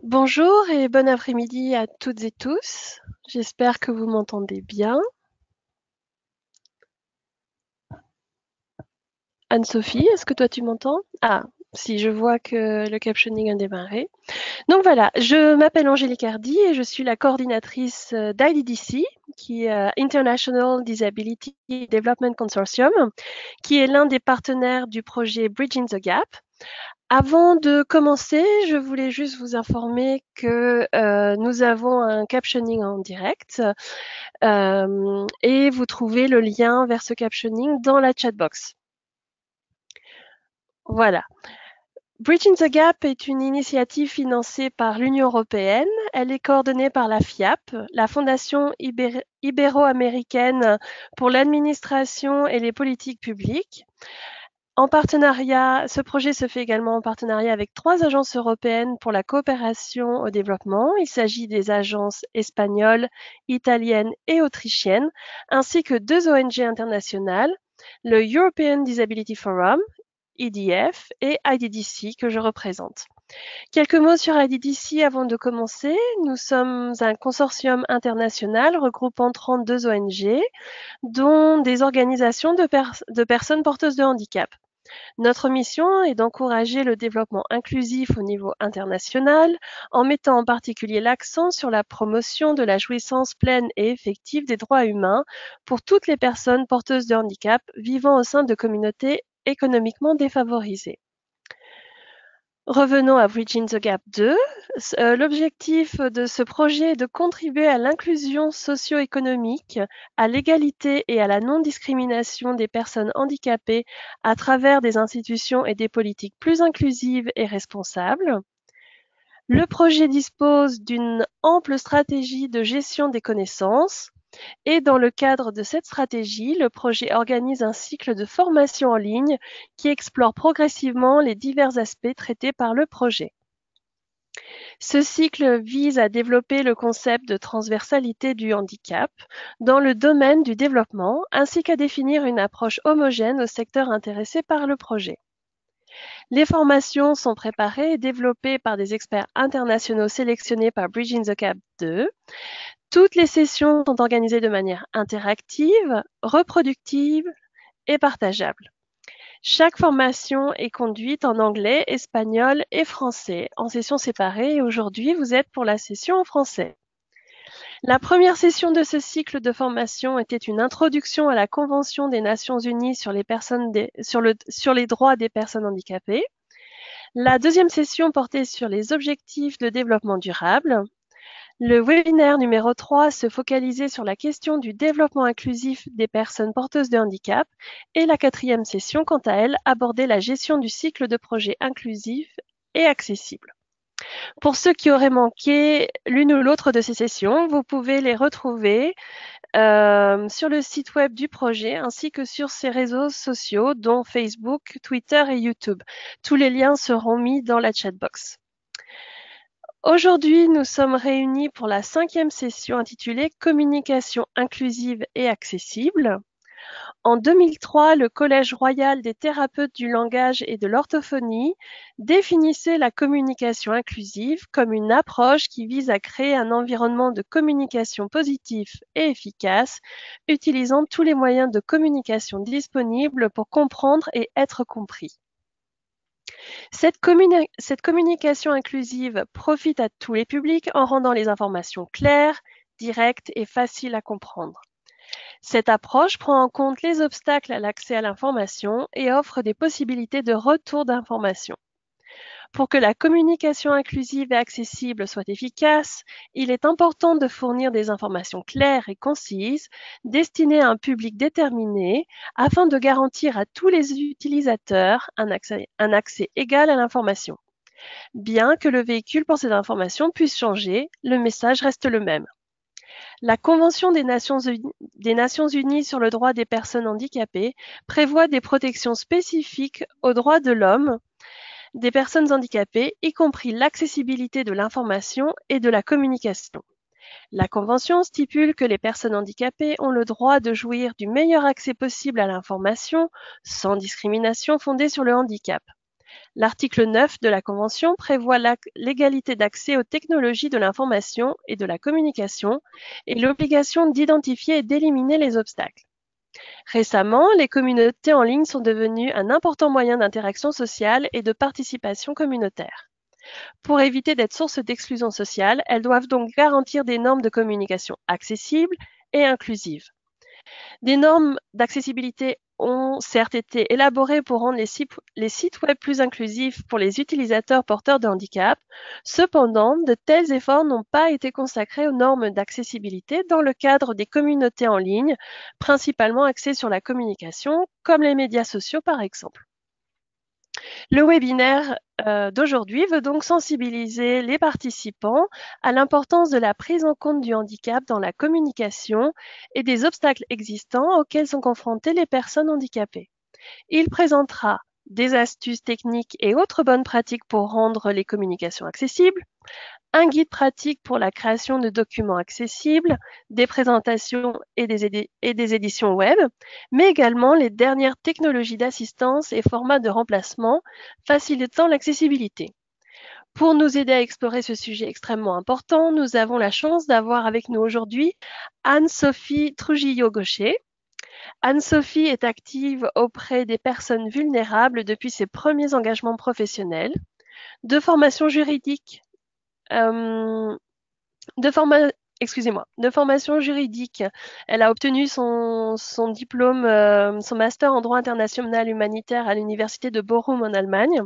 Bonjour et bon après-midi à toutes et tous. J'espère que vous m'entendez bien. Anne-Sophie, est-ce que toi tu m'entends? Ah, si, je vois que le captioning a démarré. Donc voilà, je m'appelle Angélique Hardy et je suis la coordinatrice d'IDDC, qui est International Disability Development Consortium, qui est l'un des partenaires du projet Bridging the Gap. Avant de commencer, je voulais juste vous informer que nous avons un captioning en direct et vous trouvez le lien vers ce captioning dans la chatbox. Voilà. Bridging the Gap est une initiative financée par l'Union européenne. Elle est coordonnée par la FIAP, la Fondation ibéro-américaine pour l'administration et les politiques publiques. En partenariat, ce projet se fait également en partenariat avec 3 agences européennes pour la coopération au développement. Il s'agit des agences espagnoles, italiennes et autrichiennes, ainsi que 2 ONG internationales, le European Disability Forum, EDF, et IDDC que je représente. Quelques mots sur IDDC avant de commencer. Nous sommes un consortium international regroupant 32 ONG, dont des organisations de personnes porteuses de handicap. Notre mission est d'encourager le développement inclusif au niveau international en mettant en particulier l'accent sur la promotion de la jouissance pleine et effective des droits humains pour toutes les personnes porteuses de handicap vivant au sein de communautés économiquement défavorisées. Revenons à Bridging the Gap 2. L'objectif de ce projet est de contribuer à l'inclusion socio-économique, à l'égalité et à la non-discrimination des personnes handicapées à travers des institutions et des politiques plus inclusives et responsables. Le projet dispose d'une ample stratégie de gestion des connaissances et dans le cadre de cette stratégie, le projet organise un cycle de formation en ligne qui explore progressivement les divers aspects traités par le projet. Ce cycle vise à développer le concept de transversalité du handicap dans le domaine du développement, ainsi qu'à définir une approche homogène aux secteurs intéressés par le projet. Les formations sont préparées et développées par des experts internationaux sélectionnés par Bridging the Gap 2. Toutes les sessions sont organisées de manière interactive, reproductive et partageable. Chaque formation est conduite en anglais, espagnol et français, en sessions séparées, et aujourd'hui, vous êtes pour la session en français. La première session de ce cycle de formation était une introduction à la Convention des Nations Unies sur les droits des personnes handicapées. La deuxième session portait sur les objectifs de développement durable. Le webinaire numéro 3 se focalisait sur la question du développement inclusif des personnes porteuses de handicap et la quatrième session, quant à elle, abordait la gestion du cycle de projet inclusif et accessible. Pour ceux qui auraient manqué l'une ou l'autre de ces sessions, vous pouvez les retrouver sur le site web du projet ainsi que sur ses réseaux sociaux, dont Facebook, Twitter et YouTube. Tous les liens seront mis dans la chatbox. Aujourd'hui, nous sommes réunis pour la 5e session intitulée Communication inclusive et accessible. En 2003, le Collège royal des thérapeutes du langage et de l'orthophonie définissait la communication inclusive comme une approche qui vise à créer un environnement de communication positif et efficace, utilisant tous les moyens de communication disponibles pour comprendre et être compris. Cette communication inclusive profite à tous les publics en rendant les informations claires, directes et faciles à comprendre. Cette approche prend en compte les obstacles à l'accès à l'information et offre des possibilités de retour d'information. Pour que la communication inclusive et accessible soit efficace, il est important de fournir des informations claires et concises destinées à un public déterminé afin de garantir à tous les utilisateurs un accès égal à l'information. Bien que le véhicule pour cette information puisse changer, le message reste le même. La Convention des Nations Unies sur le droit des personnes handicapées prévoit des protections spécifiques aux droits de l'homme des personnes handicapées, y compris l'accessibilité de l'information et de la communication. La Convention stipule que les personnes handicapées ont le droit de jouir du meilleur accès possible à l'information, sans discrimination fondée sur le handicap. L'article 9 de la Convention prévoit l'égalité d'accès aux technologies de l'information et de la communication et l'obligation d'identifier et d'éliminer les obstacles. Récemment, les communautés en ligne sont devenues un important moyen d'interaction sociale et de participation communautaire. Pour éviter d'être source d'exclusion sociale, elles doivent donc garantir des normes de communication accessibles et inclusives. Des normes d'accessibilité ont certes été élaborées pour rendre les sites web plus inclusifs pour les utilisateurs porteurs de handicap. Cependant, de tels efforts n'ont pas été consacrés aux normes d'accessibilité dans le cadre des communautés en ligne, principalement axées sur la communication, comme les médias sociaux par exemple. Le webinaire d'aujourd'hui veut donc sensibiliser les participants à l'importance de la prise en compte du handicap dans la communication et des obstacles existants auxquels sont confrontées les personnes handicapées. Il présentera des astuces techniques et autres bonnes pratiques pour rendre les communications accessibles, un guide pratique pour la création de documents accessibles, des présentations et des éditions web, mais également les dernières technologies d'assistance et formats de remplacement facilitant l'accessibilité. Pour nous aider à explorer ce sujet extrêmement important, nous avons la chance d'avoir avec nous aujourd'hui Anne-Sophie Trujillo-Gaucher. Anne-Sophie est active auprès des personnes vulnérables depuis ses premiers engagements professionnels. De formation juridique, euh, de formation juridique. Elle a obtenu son diplôme, son master en droit international humanitaire à l'université de Bochum en Allemagne.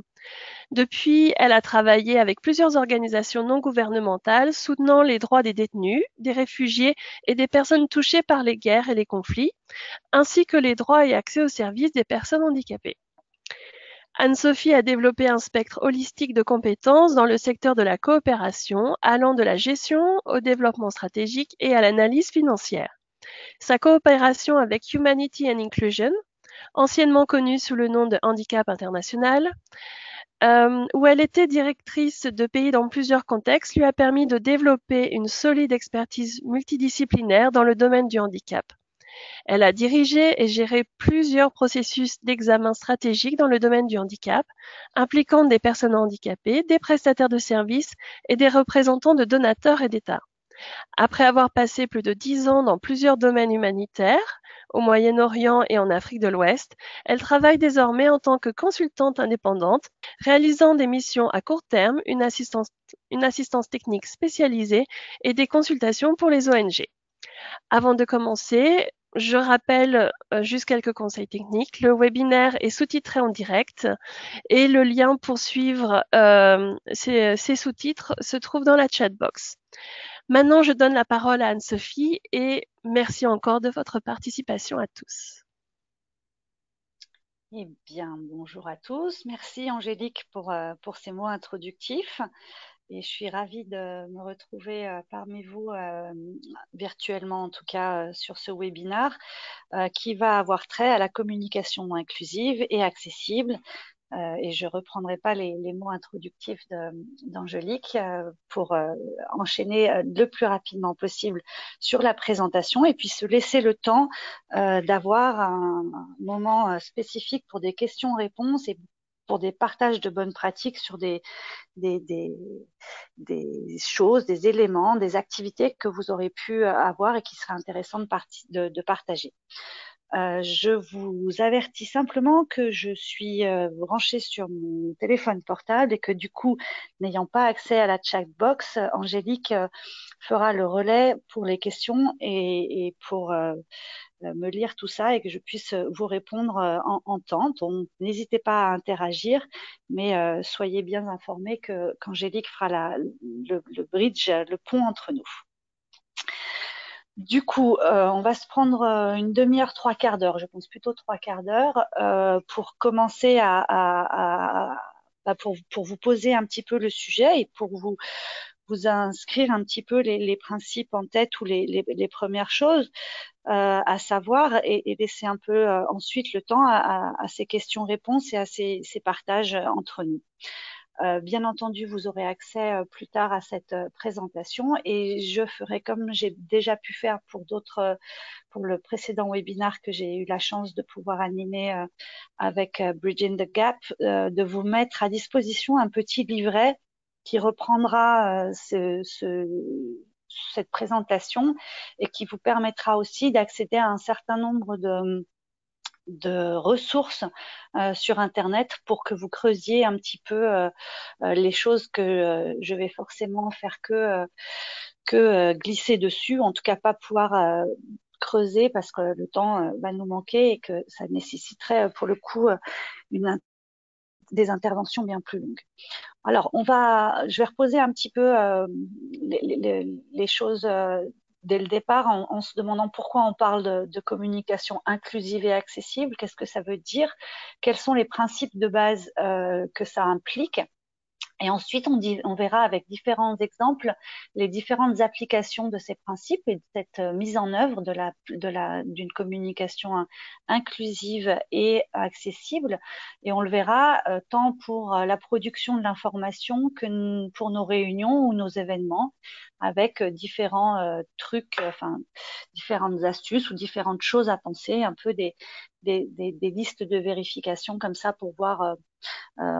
Depuis, elle a travaillé avec plusieurs organisations non gouvernementales soutenant les droits des détenus, des réfugiés et des personnes touchées par les guerres et les conflits, ainsi que les droits et accès aux services des personnes handicapées. Anne-Sophie a développé un spectre holistique de compétences dans le secteur de la coopération, allant de la gestion au développement stratégique et à l'analyse financière. Sa coopération avec Humanity and Inclusion, anciennement connue sous le nom de Handicap International, où elle était directrice de pays dans plusieurs contextes, lui a permis de développer une solide expertise multidisciplinaire dans le domaine du handicap. Elle a dirigé et géré plusieurs processus d'examen stratégique dans le domaine du handicap, impliquant des personnes handicapées, des prestataires de services et des représentants de donateurs et d'États. Après avoir passé plus de 10 ans dans plusieurs domaines humanitaires, au Moyen-Orient et en Afrique de l'Ouest, elle travaille désormais en tant que consultante indépendante, réalisant des missions à court terme, une assistance technique spécialisée et des consultations pour les ONG. Avant de commencer, je rappelle juste quelques conseils techniques. Le webinaire est sous-titré en direct et le lien pour suivre ces sous-titres se trouve dans la chatbox. Maintenant, je donne la parole à Anne-Sophie et merci encore de votre participation à tous. Eh bien, bonjour à tous. Merci Angélique pour ces mots introductifs. Et je suis ravie de me retrouver parmi vous, virtuellement en tout cas, sur ce webinaire qui va avoir trait à la communication inclusive et accessible. Et je reprendrai pas les mots introductifs d'Angélique pour enchaîner le plus rapidement possible sur la présentation et puis se laisser le temps d'avoir un moment spécifique pour des questions-réponses et pour des partages de bonnes pratiques sur des choses, des éléments, des activités que vous aurez pu avoir et qui seraient intéressantes de partager. Je vous avertis simplement que je suis branchée sur mon téléphone portable et que du coup, n'ayant pas accès à la chatbox, Angélique fera le relais pour les questions et pour me lire tout ça et que je puisse vous répondre en temps. Donc, n'hésitez pas à interagir, mais soyez bien informés qu'Angélique fera le bridge, le pont entre nous. Du coup, on va se prendre une demi-heure, trois quarts d'heure, je pense plutôt trois quarts d'heure, pour commencer pour vous poser un petit peu le sujet et pour vous inscrire un petit peu les principes en tête ou les premières choses à savoir et laisser un peu ensuite le temps à ces questions-réponses et à ces partages entre nous. Bien entendu, vous aurez accès plus tard à cette présentation et je ferai comme j'ai déjà pu faire pour d'autres, pour le précédent webinaire que j'ai eu la chance de pouvoir animer avec Bridging the Gap, de vous mettre à disposition un petit livret qui reprendra cette présentation et qui vous permettra aussi d'accéder à un certain nombre de ressources sur Internet pour que vous creusiez un petit peu les choses que je vais forcément faire que glisser dessus, en tout cas pas pouvoir creuser parce que le temps va nous manquer et que ça nécessiterait pour le coup des interventions bien plus longues. Alors, je vais reposer un petit peu les choses dès le départ en se demandant pourquoi on parle de communication inclusive et accessible, qu'est-ce que ça veut dire, quels sont les principes de base que ça implique. Et ensuite, on verra avec différents exemples les différentes applications de ces principes et de cette mise en œuvre d'une communication inclusive et accessible. Et on le verra tant pour la production de l'information que pour nos réunions ou nos événements, avec différents trucs, enfin différentes astuces ou différentes choses à penser, un peu des listes de vérification comme ça pour voir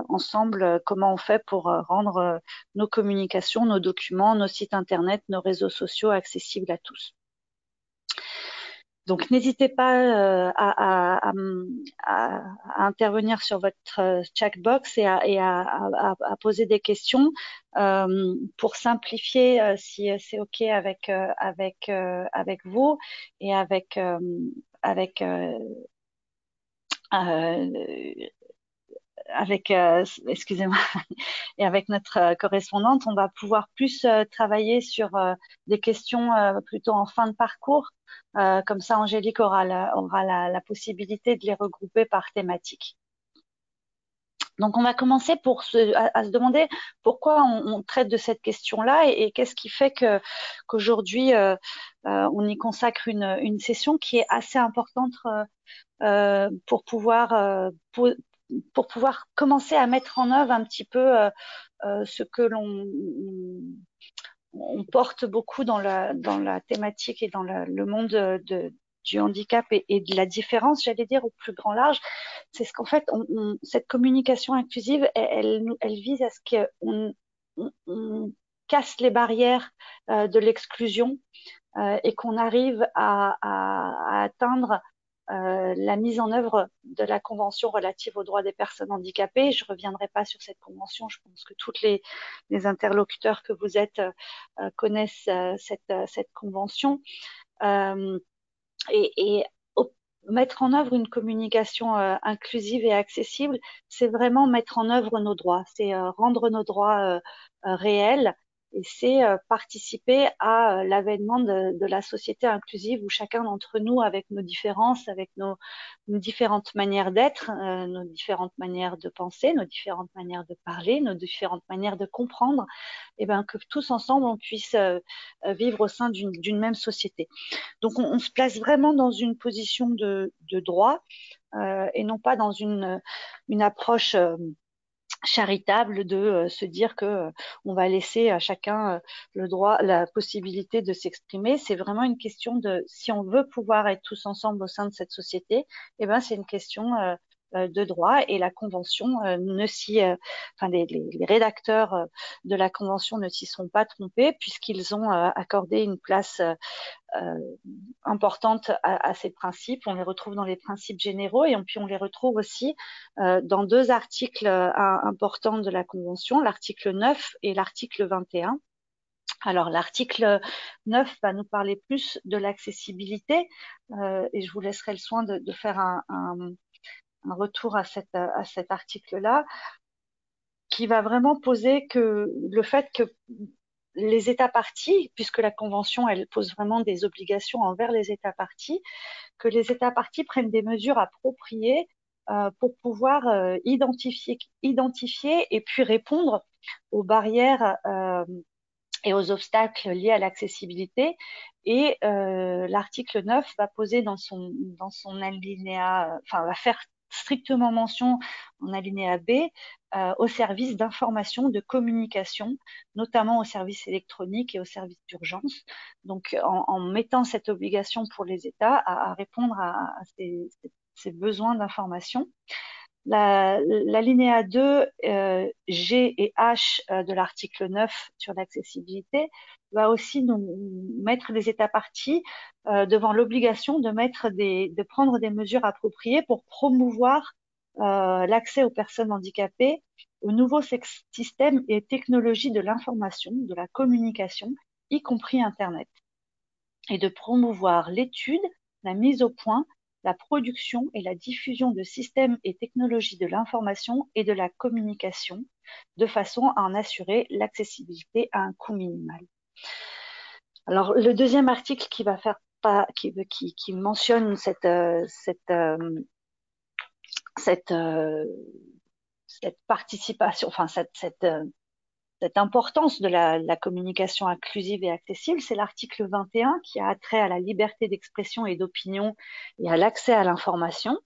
ensemble comment on fait pour rendre nos communications, nos documents, nos sites internet, nos réseaux sociaux accessibles à tous. Donc n'hésitez pas à intervenir sur votre chatbox et à poser des questions pour simplifier, si c'est OK avec vous et avec excusez-moi, et avec notre correspondante, on va pouvoir plus travailler sur des questions plutôt en fin de parcours. Comme ça, Angélique aura la possibilité de les regrouper par thématique. Donc, on va commencer à se demander pourquoi on traite de cette question-là et qu'est-ce qui fait qu'aujourd'hui, on y consacre une session qui est assez importante pour pouvoir commencer à mettre en œuvre un petit peu ce que on porte beaucoup dans la thématique et dans le monde du handicap et de la différence, j'allais dire, au plus grand large. C'est ce qu'en fait, cette communication inclusive, elle vise à ce qu'on casse les barrières de l'exclusion et qu'on arrive à atteindre la mise en œuvre de la Convention relative aux droits des personnes handicapées. Je ne reviendrai pas sur cette convention. Je pense que tous les interlocuteurs que vous êtes connaissent cette convention. Et mettre en œuvre une communication inclusive et accessible, c'est vraiment mettre en œuvre nos droits, c'est rendre nos droits réels et c'est participer à l'avènement de la société inclusive où chacun d'entre nous, avec nos différences, avec nos différentes manières d'être, nos différentes manières de penser, nos différentes manières de parler, nos différentes manières de comprendre, et ben que tous ensemble on puisse vivre au sein d'une même société. Donc on se place vraiment dans une position de droit et non pas dans une approche charitable de se dire que on va laisser à chacun le droit, la possibilité de s'exprimer. C'est vraiment une question de si on veut pouvoir être tous ensemble au sein de cette société, eh ben c'est une question de droit et la convention enfin les rédacteurs de la convention ne s'y sont pas trompés puisqu'ils ont accordé une place importante à ces principes. On les retrouve dans les principes généraux et puis on les retrouve aussi dans deux articles importants de la Convention, l'article 9 et l'article 21. Alors, l'article 9 va nous parler plus de l'accessibilité et je vous laisserai le soin de faire un retour à cet article-là qui va vraiment poser que le fait que les États parties, puisque la Convention, elle pose vraiment des obligations envers les États parties, que les États parties prennent des mesures appropriées pour pouvoir identifier et puis répondre aux barrières et aux obstacles liés à l'accessibilité. Et l'article 9 va poser dans son alinéa, enfin va faire strictement mention en alinéa B aux services d'information, de communication, notamment aux services électroniques et aux services d'urgence. Donc, en mettant cette obligation pour les États à répondre à ces besoins d'information. L'alinéa 2, G et H de l'article 9 sur l'accessibilité va aussi nous mettre les États parties devant l'obligation de prendre des mesures appropriées pour promouvoir l'accès aux personnes handicapées aux nouveaux systèmes et technologies de l'information, de la communication, y compris Internet, et de promouvoir l'étude, la mise au point, la production et la diffusion de systèmes et technologies de l'information et de la communication, de façon à en assurer l'accessibilité à un coût minimal. Alors, le deuxième article qui va faire qui mentionne cette participation, enfin cette importance de la communication inclusive et accessible, c'est l'article 21 qui a trait à la liberté d'expression et d'opinion et à l'accès à l'information.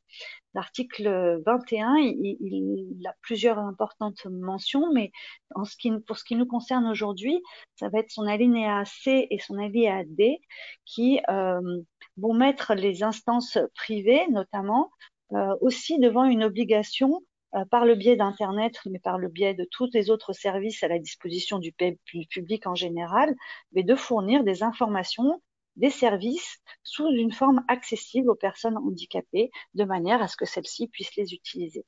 L'article 21, il a plusieurs importantes mentions, mais pour ce qui nous concerne aujourd'hui, ça va être son alinéa C et son alinéa D qui vont mettre les instances privées, notamment, aussi devant une obligation par le biais d'Internet, mais par le biais de tous les autres services à la disposition du public en général, mais de fournir des informations, des services sous une forme accessible aux personnes handicapées, de manière à ce que celles-ci puissent les utiliser.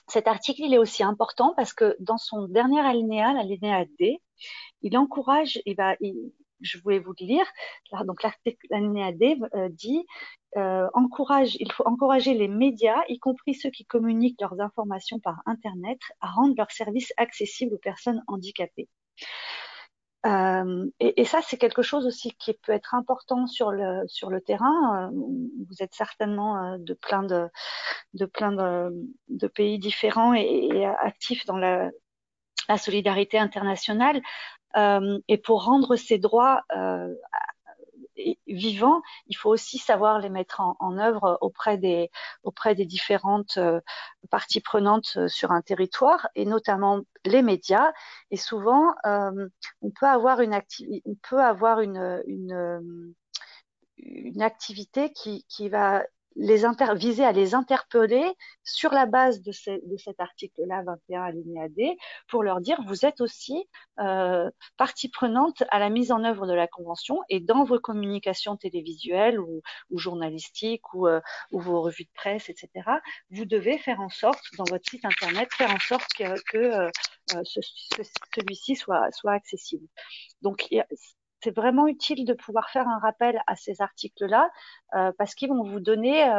Cet article, il est aussi important parce que dans son dernier alinéa, l'alinéa D, il encourage, je voulais vous le lire, donc l'alinéa D dit il faut encourager les médias, y compris ceux qui communiquent leurs informations par Internet, à rendre leurs services accessibles aux personnes handicapées. Et ça, c'est quelque chose aussi qui peut être important sur le terrain. Vous êtes certainement de plein de pays différents et actifs dans la solidarité internationale. Et pour rendre ces droits vivants, il faut aussi savoir les mettre en œuvre auprès des différentes parties prenantes sur un territoire, et notamment les médias. Et souvent, on peut avoir une activité qui va viser à les interpeller sur la base de cet article-là, 21 alinéa D, pour leur dire vous êtes aussi partie prenante à la mise en œuvre de la Convention, et dans vos communications télévisuelles ou journalistiques ou vos revues de presse, etc., vous devez faire en sorte, dans votre site Internet, faire en sorte que celui-ci soit accessible. Donc, c'est vraiment utile de pouvoir faire un rappel à ces articles-là parce qu'ils vont vous donner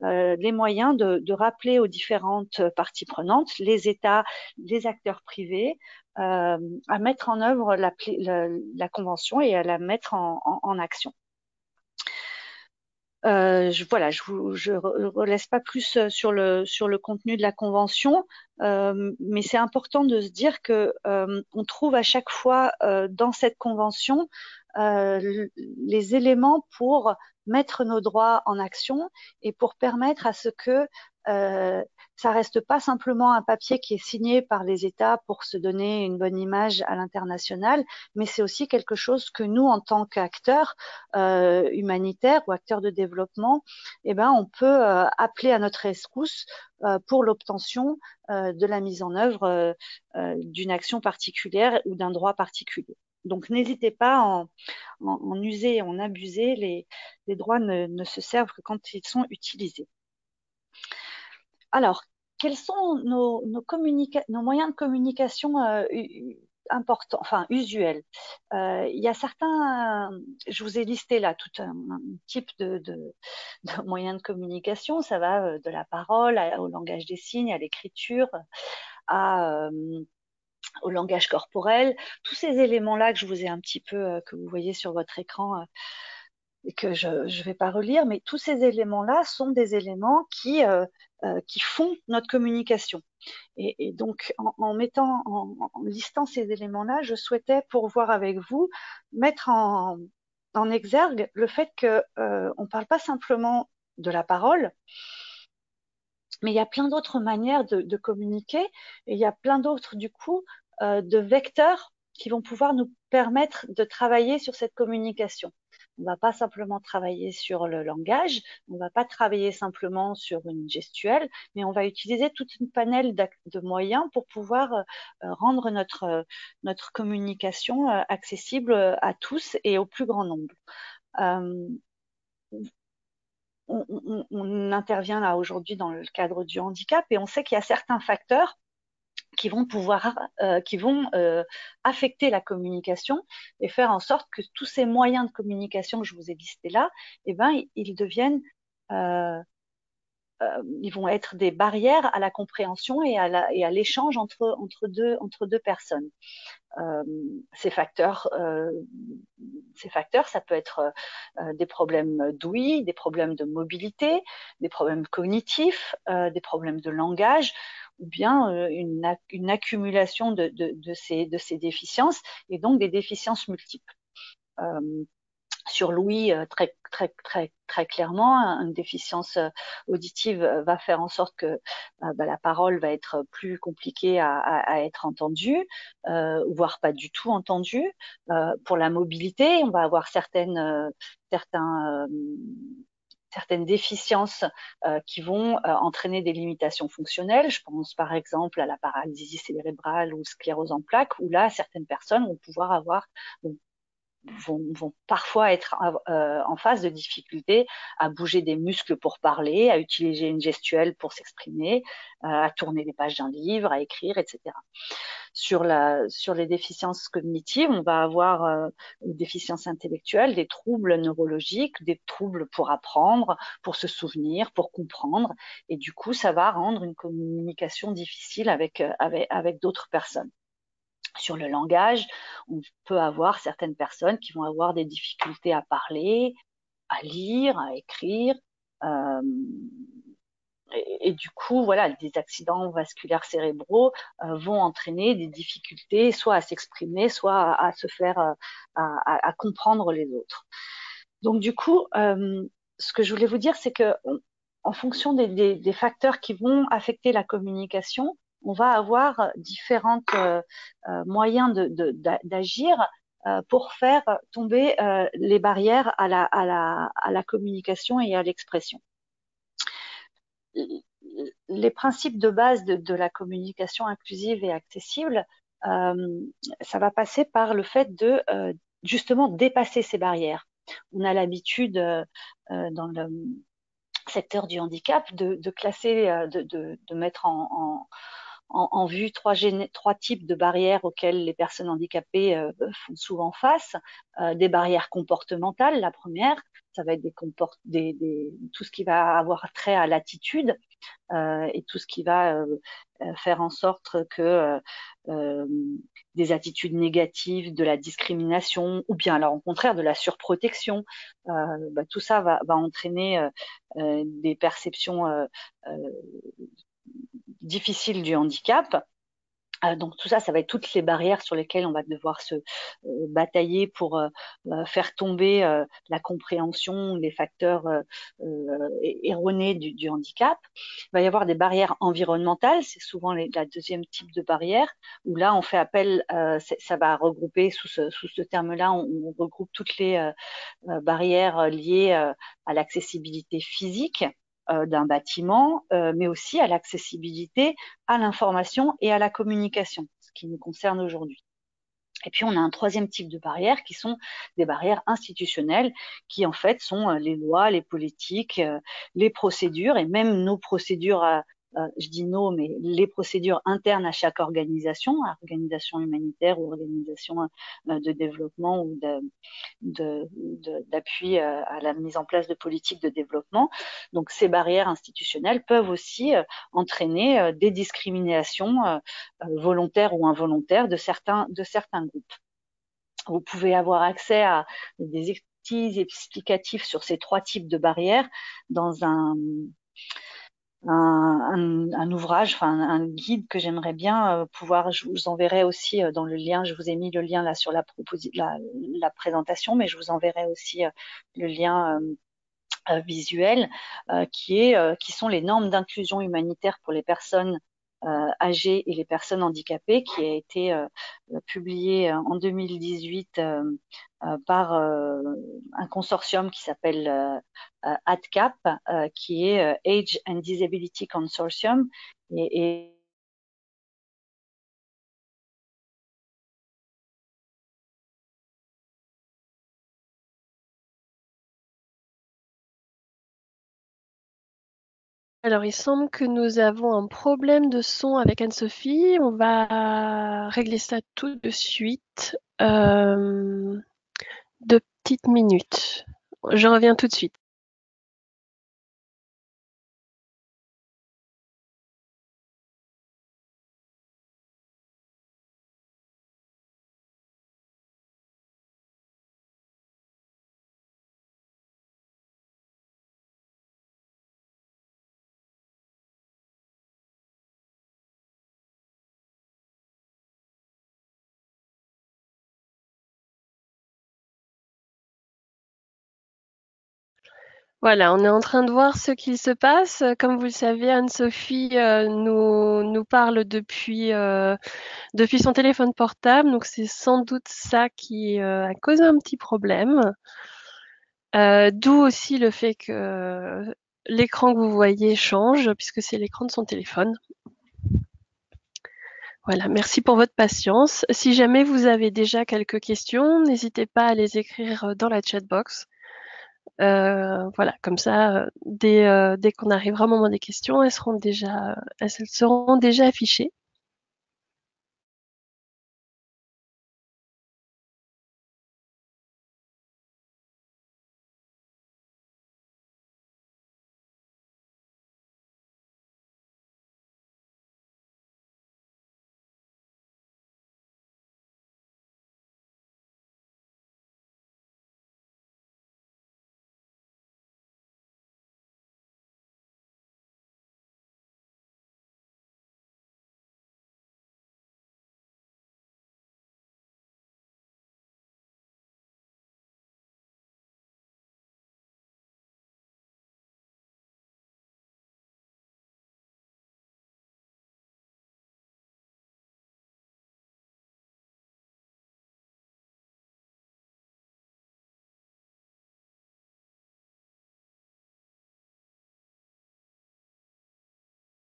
les moyens de rappeler aux différentes parties prenantes, les États, les acteurs privés, à mettre en œuvre la Convention et à la mettre en action. Je relaisse pas plus sur le contenu de la Convention, mais c'est important de se dire que on trouve à chaque fois dans cette Convention les éléments pour mettre nos droits en action et pour permettre à ce que ça reste pas simplement un papier qui est signé par les États pour se donner une bonne image à l'international, mais c'est aussi quelque chose que nous, en tant qu'acteurs humanitaires ou acteurs de développement, on peut appeler à notre rescousse pour l'obtention de la mise en œuvre d'une action particulière ou d'un droit particulier. Donc, n'hésitez pas à en user et en abuser. Les droits ne se servent que quand ils sont utilisés. Alors, quels sont nos moyens de communication importants, enfin usuels? Il y a certains, je vous ai listé là tout un type de moyens de communication. Ça va de la parole au langage des signes, à l'écriture, au langage corporel. Tous ces éléments-là que je vous ai un petit peu, que vous voyez sur votre écran, et que je ne vais pas relire, mais tous ces éléments-là sont des éléments qui font notre communication. Et donc, en listant ces éléments-là, je souhaitais, pour voir avec vous, mettre en exergue le fait que on ne parle pas simplement de la parole, Mais il y a plein d'autres manières de communiquer et il y a plein d'autres, du coup, de vecteurs qui vont pouvoir nous permettre de travailler sur cette communication. On ne va pas simplement travailler sur le langage, on ne va pas travailler simplement sur une gestuelle, mais on va utiliser toute une panel de moyens pour pouvoir rendre notre communication accessible à tous et au plus grand nombre. Euh, on intervient là aujourd'hui dans le cadre du handicap et on sait qu'il y a certains facteurs qui vont affecter la communication et faire en sorte que tous ces moyens de communication que je vous ai listés là, eh ben, ils deviennent, euh, ils vont être des barrières à la compréhension et à l'échange entre deux personnes. Euh, ces facteurs, euh, ces facteurs, ça peut être des problèmes d'ouïe, des problèmes de mobilité, des problèmes cognitifs, des problèmes de langage, ou bien une accumulation de ces déficiences et donc des déficiences multiples. Euh, sur l'ouïe, très clairement, une déficience auditive va faire en sorte que la parole va être plus compliquée à être entendue, voire pas du tout entendue. Pour la mobilité, on va avoir certains certaines déficiences qui vont entraîner des limitations fonctionnelles. Je pense par exemple à la paralysie cérébrale ou sclérose en plaques, où là, certaines personnes vont pouvoir avoir, vont parfois être en face de difficultés à bouger des muscles pour parler, à utiliser une gestuelle pour s'exprimer, à tourner les pages d'un livre, à écrire, etc. Sur les déficiences cognitives, on va avoir une déficience intellectuelle, des troubles neurologiques, des troubles pour apprendre, pour se souvenir, pour comprendre. Et du coup, ça va rendre une communication difficile avec d'autres personnes. Sur le langage, on peut avoir certaines personnes qui vont avoir des difficultés à parler, à lire, à écrire. Euh, et du coup, voilà, des accidents vasculaires cérébraux vont entraîner des difficultés soit à s'exprimer, soit à se faire, à comprendre les autres. Donc du coup, ce que je voulais vous dire, c'est que en fonction des facteurs qui vont affecter la communication, on va avoir différents moyens d'agir pour faire tomber les barrières à la communication et à l'expression. Les principes de base de la communication inclusive et accessible, ça va passer par le fait de justement dépasser ces barrières. On a l'habitude dans le secteur du handicap de classer, de mettre en vue trois types de barrières auxquelles les personnes handicapées font souvent face. Des barrières comportementales, la première, ça va être tout ce qui va avoir trait à l'attitude et tout ce qui va faire en sorte que euh, des attitudes négatives, de la discrimination, ou bien alors au contraire de la surprotection, tout ça va entraîner des perceptions difficiles du handicap. Donc tout ça, ça va être toutes les barrières sur lesquelles on va devoir se batailler pour faire tomber la compréhension, les facteurs erronés du handicap. Il va y avoir des barrières environnementales, c'est souvent la deuxième type de barrière, où là on fait appel, ça va regrouper sous ce terme-là, on regroupe toutes les barrières liées à l'accessibilité physique d'un bâtiment, mais aussi à l'accessibilité à l'information et à la communication, ce qui nous concerne aujourd'hui. Et puis, on a un troisième type de barrières qui sont des barrières institutionnelles, qui en fait sont les lois, les politiques, les procédures et même nos procédures, je dis nos, mais les procédures internes à chaque organisation humanitaire ou organisation de développement ou d'appui à la mise en place de politiques de développement. Donc, ces barrières institutionnelles peuvent aussi entraîner des discriminations volontaires ou involontaires de certains groupes. Vous pouvez avoir accès à des petits explicatifs sur ces trois types de barrières dans un ouvrage, enfin un guide que j'aimerais bien pouvoir, je vous enverrai aussi dans le lien, je vous ai mis le lien là sur la présentation, mais je vous enverrai aussi le lien visuelle, qui sont les normes d'inclusion humanitaire pour les personnes âgées et les personnes handicapées, qui a été publié en 2018 par un consortium qui s'appelle ADCAP, qui est Age and Disability Consortium. Et Alors, il semble que nous avons un problème de son avec Anne-Sophie. On va régler ça tout de suite. 2 petites minutes. Je reviens tout de suite. Voilà, on est en train de voir ce qu'il se passe. Comme vous le savez, Anne-Sophie nous parle depuis son téléphone portable, donc c'est sans doute ça qui a causé un petit problème. D'où aussi le fait que l'écran que vous voyez change, puisque c'est l'écran de son téléphone. Voilà, merci pour votre patience. Si jamais vous avez déjà quelques questions, n'hésitez pas à les écrire dans la chat box. Voilà, comme ça, dès qu'on arrivera au moment des questions, elles seront déjà affichées.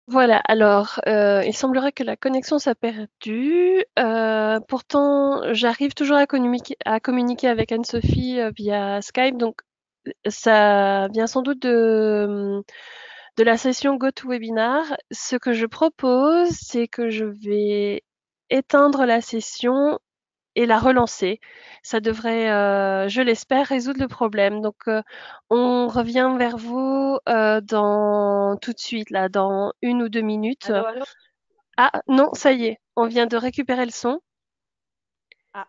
Voilà, alors, il semblerait que la connexion soit perdue. Pourtant, j'arrive toujours à communiquer avec Anne-Sophie via Skype, donc ça vient sans doute de la session GoToWebinar. Ce que je propose, c'est que je vais éteindre la session et la relancer. Ça devrait, je l'espère, résoudre le problème. Donc, on revient vers vous dans tout de suite, là, dans 1 ou 2 minutes. allô, allô? Ah non, ça y est, on vient de récupérer le son. Ah,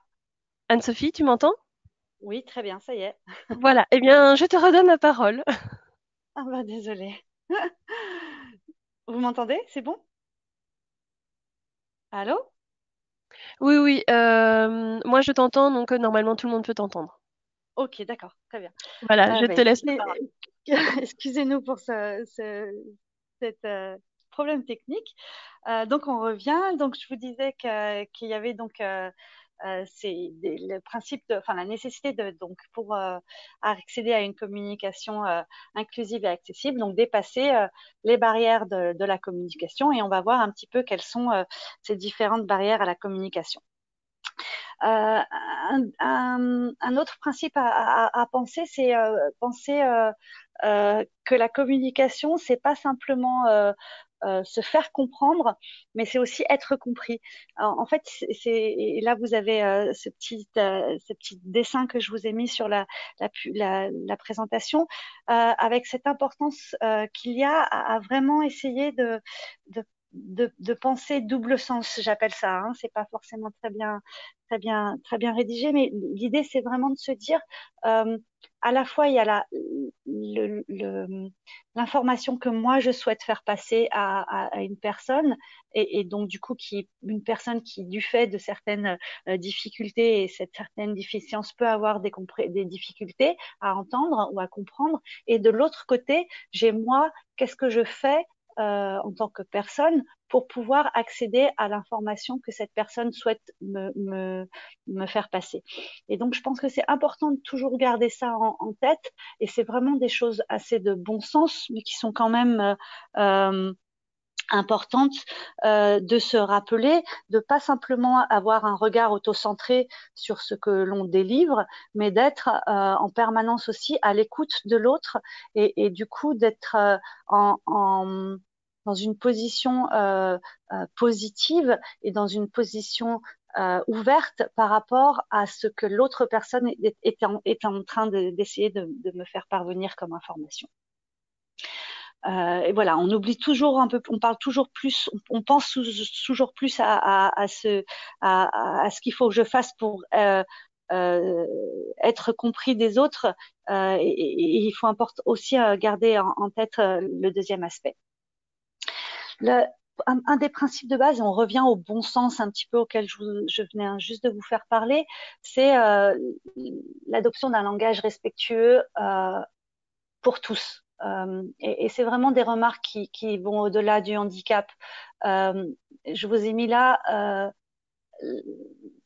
Anne-Sophie, tu m'entends? oui, très bien, ça y est. Voilà, eh bien, je te redonne la parole. Ah bah désolée. Vous m'entendez? C'est bon? Allô? Oui, oui, moi je t'entends, donc normalement tout le monde peut t'entendre. Ok, d'accord, très bien. Voilà, je te laisse. Écoutez, excusez-nous pour cet problème technique. Donc on revient. Donc je vous disais qu'il y avait donc le principe enfin la nécessité de donc pour accéder à une communication inclusive et accessible, donc dépasser les barrières de la communication, et on va voir un petit peu quelles sont ces différentes barrières à la communication. Un autre principe à penser, c'est penser que la communication, c'est pas simplement se faire comprendre, mais c'est aussi être compris. Alors, en fait, et là, vous avez ce petit dessin que je vous ai mis sur la présentation, avec cette importance qu'il y a à vraiment essayer de pensée double sens, j'appelle ça. Hein. C'est pas forcément très bien rédigé, mais l'idée c'est vraiment de se dire, à la fois il y a l'information que moi je souhaite faire passer à une personne, et donc du coup une personne qui du fait de certaines difficultés et cette certaine déficience peut avoir des difficultés à entendre ou à comprendre, et de l'autre côté j'ai moi, qu'est-ce que je fais en tant que personne pour pouvoir accéder à l'information que cette personne souhaite me faire passer. Et donc, je pense que c'est important de toujours garder ça en tête, et c'est vraiment des choses assez de bon sens, mais qui sont quand même importantes de se rappeler, de pas simplement avoir un regard autocentré sur ce que l'on délivre, mais d'être en permanence aussi à l'écoute de l'autre, et du coup d'être dans une position positive et dans une position ouverte par rapport à ce que l'autre personne est en train d'essayer de me faire parvenir comme information. Et voilà, on oublie toujours un peu, on parle toujours plus, on pense toujours plus à ce qu'il faut que je fasse pour être compris des autres. Et il faut aussi garder en tête le deuxième aspect. Un des principes de base, et on revient au bon sens un petit peu auquel je venais juste de vous faire parler, c'est l'adoption d'un langage respectueux pour tous. Et c'est vraiment des remarques qui vont au-delà du handicap. Je vous ai mis là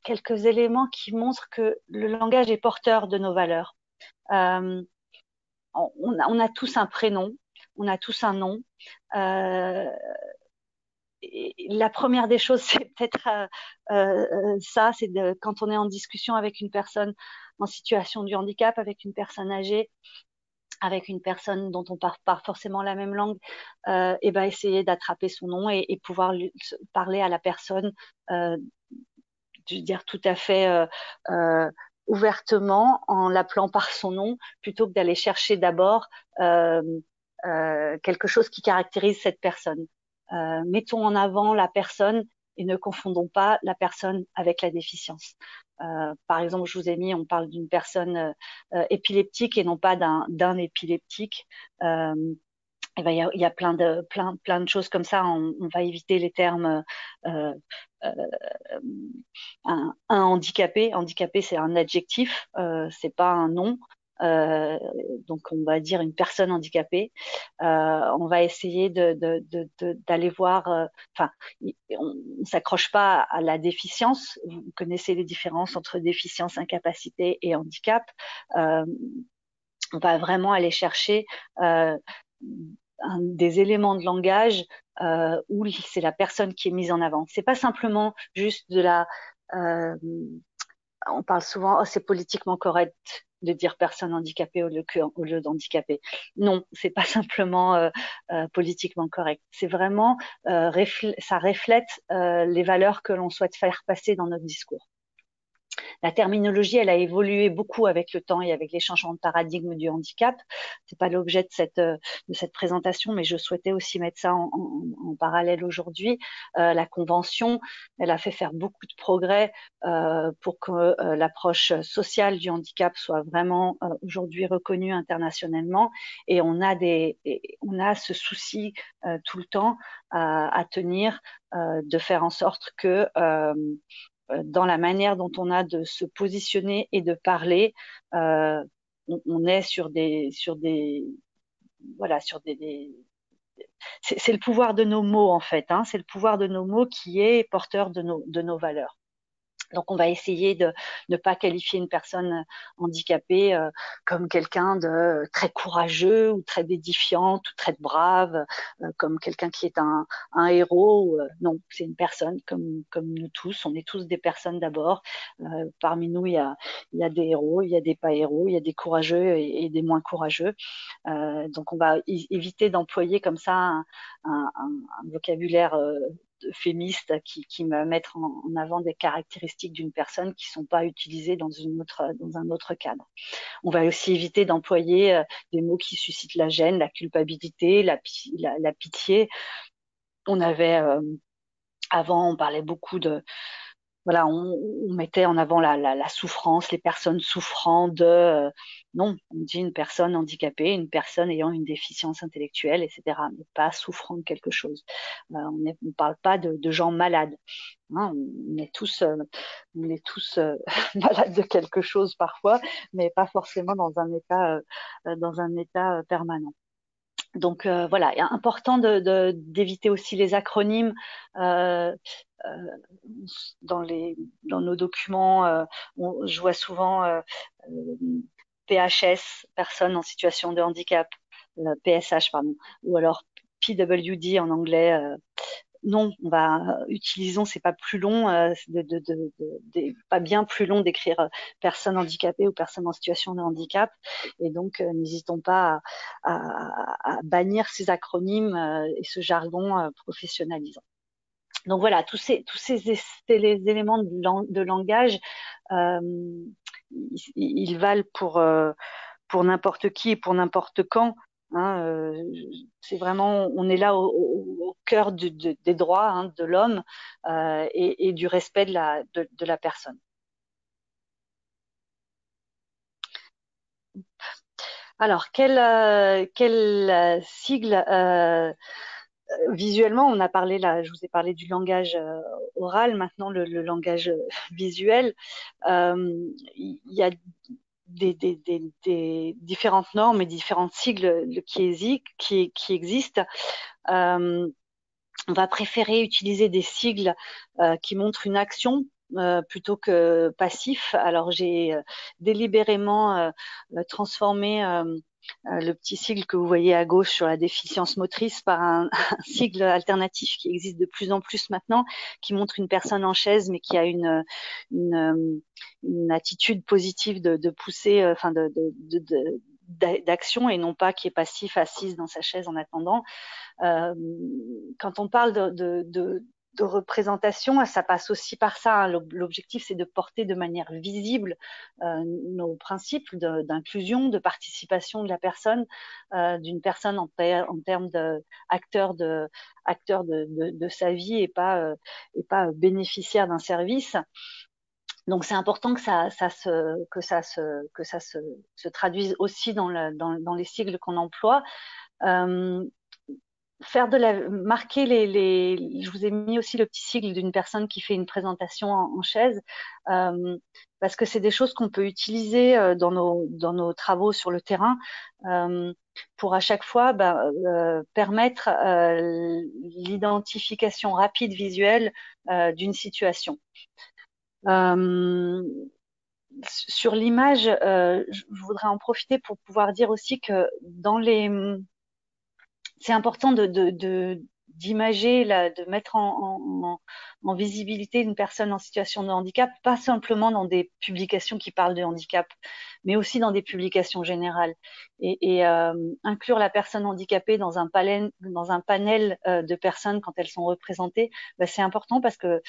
quelques éléments qui montrent que le langage est porteur de nos valeurs. Euh, on a tous un prénom, on a tous un nom. Et la première des choses, c'est peut-être ça, c'est quand on est en discussion avec une personne en situation de handicap, avec une personne âgée, avec une personne dont on parle pas forcément la même langue, et ben essayer d'attraper son nom et pouvoir parler à la personne, je veux dire tout à fait ouvertement en l'appelant par son nom, plutôt que d'aller chercher d'abord euh, quelque chose qui caractérise cette personne. Mettons en avant la personne et ne confondons pas la personne avec la déficience. Par exemple, je vous ai mis, on parle d'une personne épileptique et non pas d'un épileptique. Et ben, il y a plein de choses comme ça. On va éviter les termes euh, euh, un handicapé. Handicapé, c'est un adjectif, c'est pas un nom. Euh, donc, on va dire une personne handicapée. On va essayer d'aller voir. Enfin, on ne s'accroche pas à la déficience. Vous connaissez les différences entre déficience, incapacité et handicap. Euh, on va vraiment aller chercher des éléments de langage où c'est la personne qui est mise en avant. C'est pas simplement juste de la. Euh, on parle souvent, oh, c'est politiquement correct de dire personne handicapée au lieu d'handicapé. Non, c'est pas simplement politiquement correct. C'est vraiment ça reflète les valeurs que l'on souhaite faire passer dans notre discours. La terminologie, elle a évolué beaucoup avec le temps et avec les changements de paradigme du handicap. C'est pas l'objet de cette présentation, mais je souhaitais aussi mettre ça en parallèle aujourd'hui. La convention, elle a fait faire beaucoup de progrès pour que l'approche sociale du handicap soit vraiment aujourd'hui reconnue internationalement. Et on a ce souci tout le temps à tenir, de faire en sorte que dans la manière dont on a de se positionner et de parler, euh, on est voilà, c'est le pouvoir de nos mots en fait, hein, c'est le pouvoir de nos mots qui est porteur de nos valeurs. Donc, on va essayer de ne pas qualifier une personne handicapée comme quelqu'un de très courageux ou très édifiant ou très brave, comme quelqu'un qui est un héros. Non, c'est une personne comme nous tous. On est tous des personnes d'abord. Parmi nous, il y a des héros, il y a des pas héros, il y a des courageux et des moins courageux. Donc, on va éviter d'employer comme ça un vocabulaire féministe qui va mettre en avant des caractéristiques d'une personne qui ne sont pas utilisées dans un autre cadre. On va aussi éviter d'employer des mots qui suscitent la gêne, la culpabilité, la pitié. On avait avant, on parlait beaucoup de voilà, on mettait en avant la souffrance, les personnes souffrant de non, on dit une personne handicapée, une personne ayant une déficience intellectuelle, etc. Mais pas souffrant de quelque chose. On ne parle pas de gens malades. Hein, on est tous malades de quelque chose parfois, mais pas forcément dans un état permanent. Donc voilà, il est important d'éviter aussi les acronymes euh, euh, dans dans nos documents. Je vois souvent PHS, personne en situation de handicap, PSH pardon, ou alors PWD en anglais. Non, utilisons, c'est pas plus long, pas bien plus long d'écrire personne handicapée ou personne en situation de handicap. Et donc, n'hésitons pas à bannir ces acronymes et ce jargon professionnalisant. Donc voilà, tous ces les éléments de langage, euh, ils valent pour n'importe qui et pour n'importe quand. Hein, c'est vraiment, on est là au cœur des droits hein, de l'homme et du respect de la personne. Alors, quel sigle visuellement, on a parlé là, je vous ai parlé du langage oral, maintenant le langage visuel. Il y a des différentes normes et différents sigles qui existent. Euh, on va préférer utiliser des sigles qui montrent une action plutôt que passif. Alors j'ai délibérément transformé le petit sigle que vous voyez à gauche sur la déficience motrice par un sigle alternatif qui existe de plus en plus maintenant, qui montre une personne en chaise mais qui a une, une attitude positive de pousser, enfin d'action et non pas qui est passif assise dans sa chaise en attendant. Euh, quand on parle de représentation, ça passe aussi par ça. Hein. L'objectif, c'est de porter de manière visible nos principes d'inclusion, de participation de la personne, d'une personne en termes d'acteur de sa vie et pas bénéficiaire d'un service. Donc c'est important que se traduise aussi dans les sigles qu'on emploie. Euh, marquer je vous ai mis aussi le petit sigle d'une personne qui fait une présentation en chaise, parce que c'est des choses qu'on peut utiliser dans nos travaux sur le terrain, pour à chaque fois permettre l'identification rapide visuelle d'une situation. Sur l'image, je voudrais en profiter pour pouvoir dire aussi que c'est important d'imager, de mettre en visibilité une personne en situation de handicap, pas simplement dans des publications qui parlent de handicap, mais aussi dans des publications générales. Et inclure la personne handicapée dans un panel de personnes quand elles sont représentées, c'est important parce que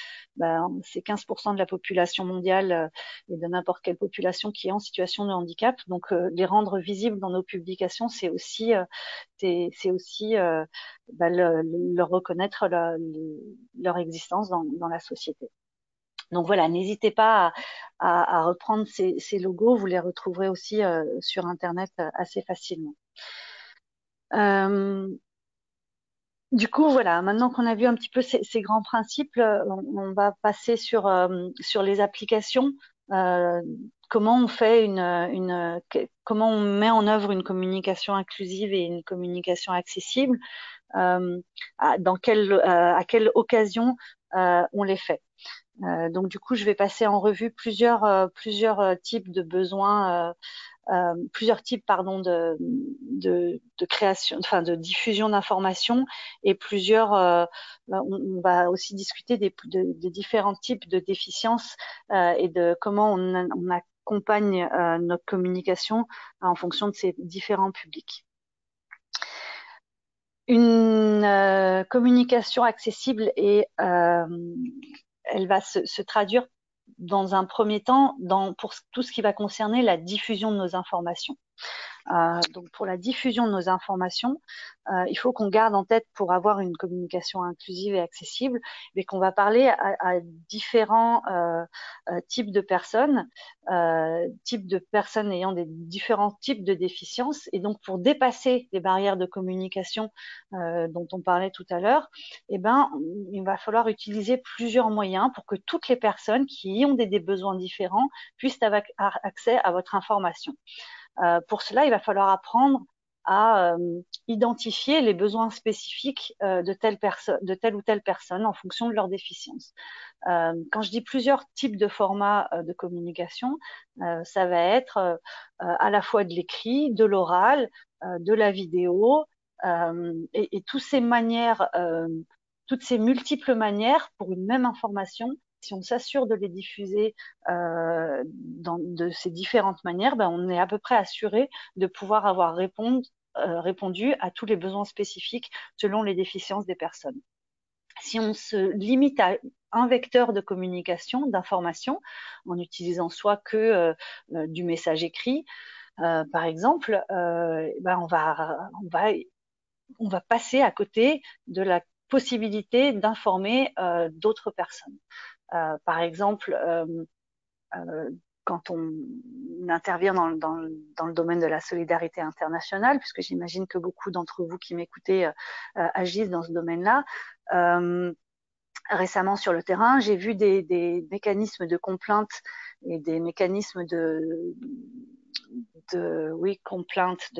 c'est 15% de la population mondiale et de n'importe quelle population qui est en situation de handicap. Donc les rendre visibles dans nos publications, c'est aussi leur reconnaître leur existence dans la société. Donc voilà, n'hésitez pas à reprendre ces logos, vous les retrouverez aussi sur Internet assez facilement. Du coup, voilà, maintenant qu'on a vu un petit peu ces grands principes, on va passer sur les applications. Comment on fait comment on met en œuvre une communication inclusive et une communication accessible, à quelle occasion on les fait. Donc du coup, je vais passer en revue plusieurs types de besoins, plusieurs types pardon de création, enfin de diffusion d'informations et on va aussi discuter des différents types de déficiences et de comment on accompagne notre communication en fonction de ces différents publics. Une communication accessible et elle va se traduire dans un premier temps pour tout ce qui va concerner la diffusion de nos informations. Donc pour la diffusion de nos informations, il faut qu'on garde en tête, pour avoir une communication inclusive et accessible, mais qu'on va parler à différents types de personnes ayant des différents types de déficiences. Et donc pour dépasser les barrières de communication dont on parlait tout à l'heure, eh ben, il va falloir utiliser plusieurs moyens pour que toutes les personnes qui ont des besoins différents puissent avoir accès à votre information. Pour cela, il va falloir apprendre à identifier les besoins spécifiques de telle ou telle personne en fonction de leur déficience. Quand je dis plusieurs types de formats de communication, ça va être à la fois de l'écrit, de l'oral, de la vidéo, et toutes ces manières, toutes ces multiples manières pour une même information. Si on s'assure de les diffuser de ces différentes manières, ben on est à peu près assuré de pouvoir avoir répondu à tous les besoins spécifiques selon les déficiences des personnes. Si on se limite à un vecteur de communication, d'information, en utilisant soit que du message écrit, par exemple, ben on va passer à côté de la possibilité d'informer d'autres personnes. Par exemple, quand on intervient dans le domaine de la solidarité internationale, puisque j'imagine que beaucoup d'entre vous qui m'écoutez agissent dans ce domaine-là, récemment sur le terrain, j'ai vu des mécanismes de complainte et des mécanismes complainte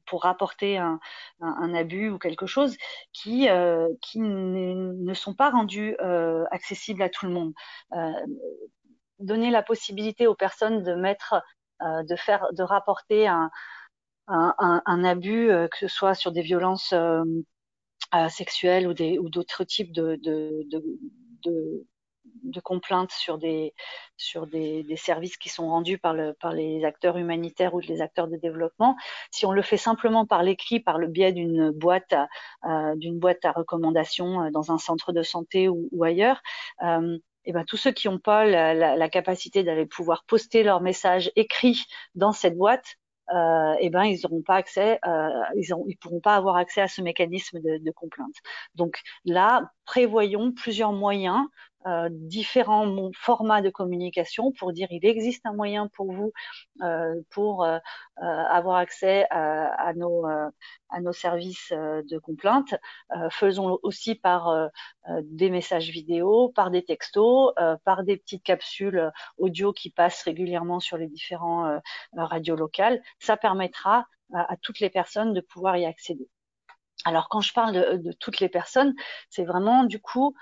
pour rapporter un abus ou quelque chose qui ne sont pas rendus accessibles à tout le monde. Donner la possibilité aux personnes de rapporter un abus, que ce soit sur des violences sexuelles ou d'autres types de complaintes sur des services qui sont rendus par les acteurs humanitaires ou les acteurs de développement. Si on le fait simplement par l'écrit, par le biais d'une boîte à recommandations dans un centre de santé ou ailleurs, et ben tous ceux qui n'ont pas la capacité d'aller pouvoir poster leur message écrit dans cette boîte, et ben ils n'auront pas accès, ils pourront pas avoir accès à ce mécanisme de complainte. Donc là, prévoyons plusieurs moyens, différents formats de communication pour dire il existe un moyen pour vous pour avoir accès à nos services de complainte. Faisons aussi par des messages vidéo, par des textos, par des petites capsules audio qui passent régulièrement sur les différents radios locales. Ça permettra à toutes les personnes de pouvoir y accéder. Alors quand je parle de toutes les personnes, c'est vraiment du coup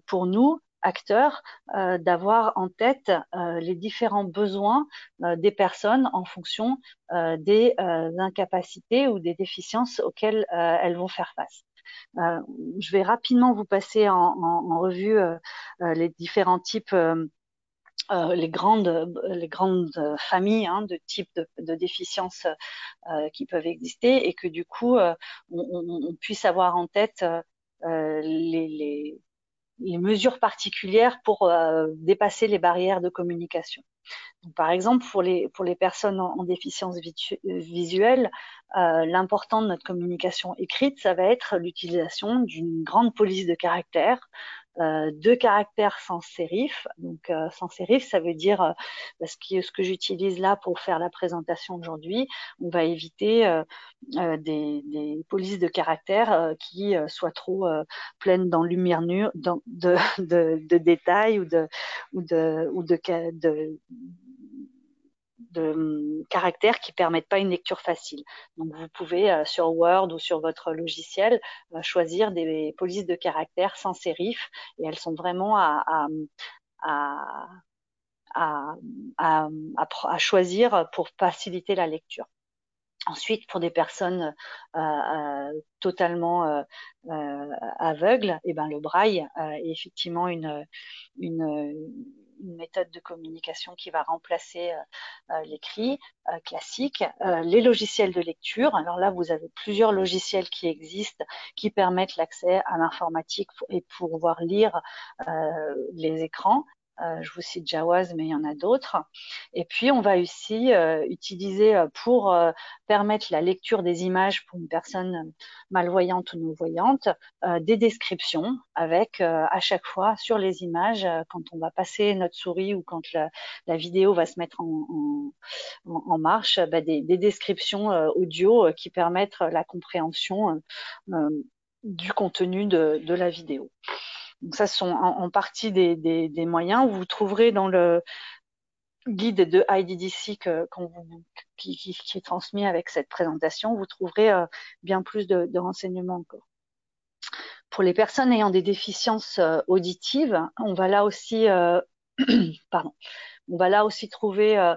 pour nous acteurs d'avoir en tête les différents besoins des personnes en fonction des incapacités ou des déficiences auxquelles elles vont faire face. Je vais rapidement vous passer en revue les différents types, les grandes familles de types de déficiences qui peuvent exister, et que du coup on puisse avoir en tête les mesures particulières pour dépasser les barrières de communication. Donc, par exemple, pour les personnes en déficience visuelle, l'important de notre communication écrite, ça va être l'utilisation d'une grande police de caractères, de caractères sans sérif. Donc, sans sérif, ça veut dire, ce que j'utilise là pour faire la présentation aujourd'hui, on va éviter des polices de caractères qui soient trop pleines d'enluminure, de détails de caractères qui permettent pas une lecture facile. Donc vous pouvez sur Word ou sur votre logiciel choisir des polices de caractères sans sérif, et elles sont vraiment à, à choisir pour faciliter la lecture. Ensuite, pour des personnes totalement aveugles, et ben le braille est effectivement une méthode de communication qui va remplacer l'écrit classique. Les logiciels de lecture, alors là vous avez plusieurs logiciels qui existent, qui permettent l'accès à l'informatique et pouvoir lire les écrans. Je vous cite Jawaz, mais il y en a d'autres. Et puis, on va aussi utiliser pour permettre la lecture des images pour une personne malvoyante ou non-voyante, des descriptions avec à chaque fois sur les images, quand on va passer notre souris ou quand la vidéo va se mettre en marche, des descriptions audio qui permettent la compréhension du contenu de la vidéo. Donc ça, ce sont en partie des moyens. Vous trouverez dans le guide de IDDC qui est transmis avec cette présentation, vous trouverez bien plus de renseignements encore. Pour les personnes ayant des déficiences auditives, on va là aussi, pardon, on va là aussi trouver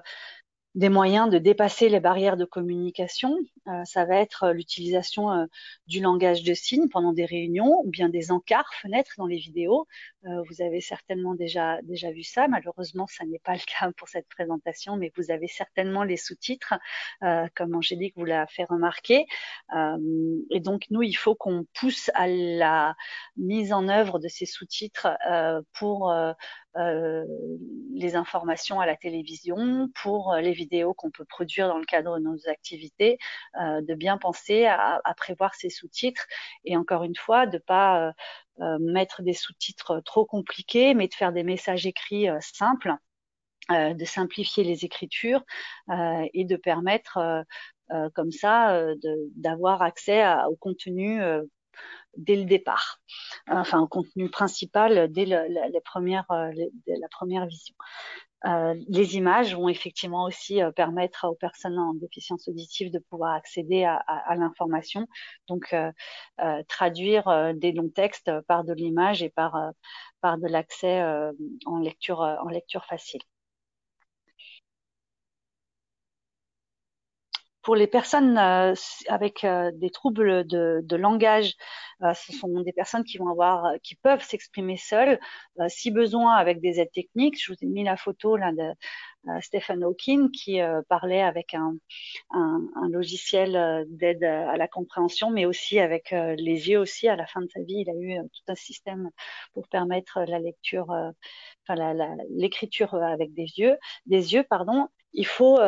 des moyens de dépasser les barrières de communication. Ça va être l'utilisation du langage de signes pendant des réunions ou bien des encarts, fenêtres dans les vidéos. Vous avez certainement déjà vu ça. Malheureusement, ça n'est pas le cas pour cette présentation, mais vous avez certainement les sous-titres, comme Angélique vous l'a fait remarquer. Et donc, nous, il faut qu'on pousse à la mise en œuvre de ces sous-titres pour les informations à la télévision, pour les vidéos qu'on peut produire dans le cadre de nos activités, de bien penser à prévoir ces sous-titres et encore une fois de pas mettre des sous-titres trop compliqués, mais de faire des messages écrits simples, de simplifier les écritures et de permettre comme ça d'avoir accès au contenu dès le départ, enfin au contenu principal dès la première vision. Les images vont effectivement aussi permettre aux personnes en déficience auditive de pouvoir accéder à l'information. Donc, traduire des longs textes par de l'image et par de l'accès en lecture facile. Pour les personnes avec des troubles de langage, ce sont des personnes qui peuvent s'exprimer seules, si besoin avec des aides techniques. Je vous ai mis la photo là de Stephen Hawking qui parlait avec un logiciel d'aide à la compréhension, mais aussi avec les yeux aussi. À la fin de sa vie, il a eu tout un système pour permettre la lecture, enfin l'écriture avec des yeux, pardon. Il faut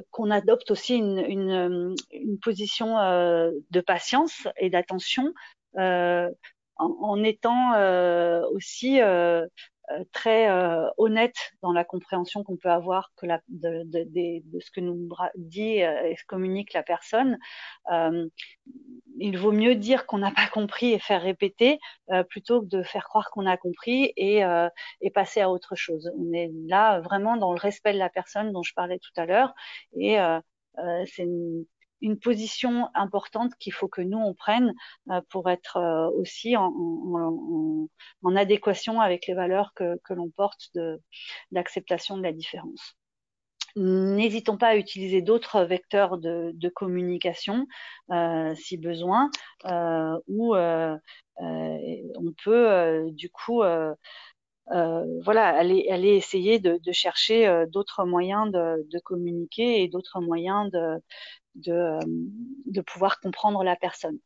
qu'on adopte aussi une position de patience et d'attention en étant aussi très honnête dans la compréhension qu'on peut avoir de ce que nous dit et communique la personne. Il vaut mieux dire qu'on n'a pas compris et faire répéter plutôt que de faire croire qu'on a compris et passer à autre chose. On est là vraiment dans le respect de la personne dont je parlais tout à l'heure et c'est une position importante qu'il faut que nous on prenne pour être aussi en adéquation avec les valeurs que l'on porte d'acceptation de la différence. N'hésitons pas à utiliser d'autres vecteurs de communication si besoin, où on peut du coup voilà, aller essayer de chercher d'autres moyens de communiquer et d'autres moyens de pouvoir comprendre la personne.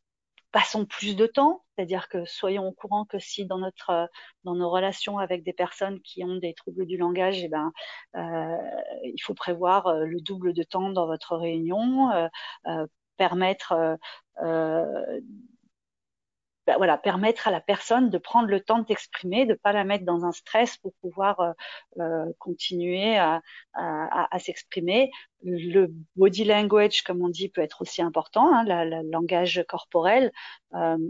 Passons plus de temps, c'est-à-dire que soyons au courant que si dans nos relations avec des personnes qui ont des troubles du langage, eh ben, il faut prévoir le double de temps dans votre réunion, permettre voilà, permettre à la personne de prendre le temps de t'exprimer, de ne pas la mettre dans un stress pour pouvoir continuer à s'exprimer. Le body language, comme on dit, peut être aussi important, hein, le langage corporel.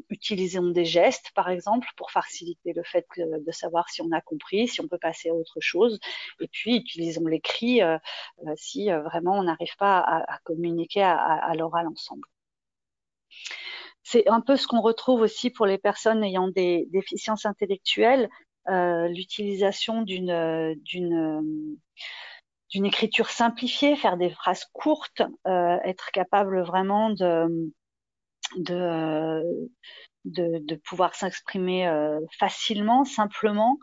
Utilisons des gestes, par exemple, pour faciliter le fait de savoir si on a compris, si on peut passer à autre chose. Et puis, utilisons l'écrit si vraiment on n'arrive pas à communiquer à l'oral ensemble. C'est un peu ce qu'on retrouve aussi pour les personnes ayant des déficiences intellectuelles, l'utilisation d'une écriture simplifiée, faire des phrases courtes, être capable vraiment de pouvoir s'exprimer facilement, simplement,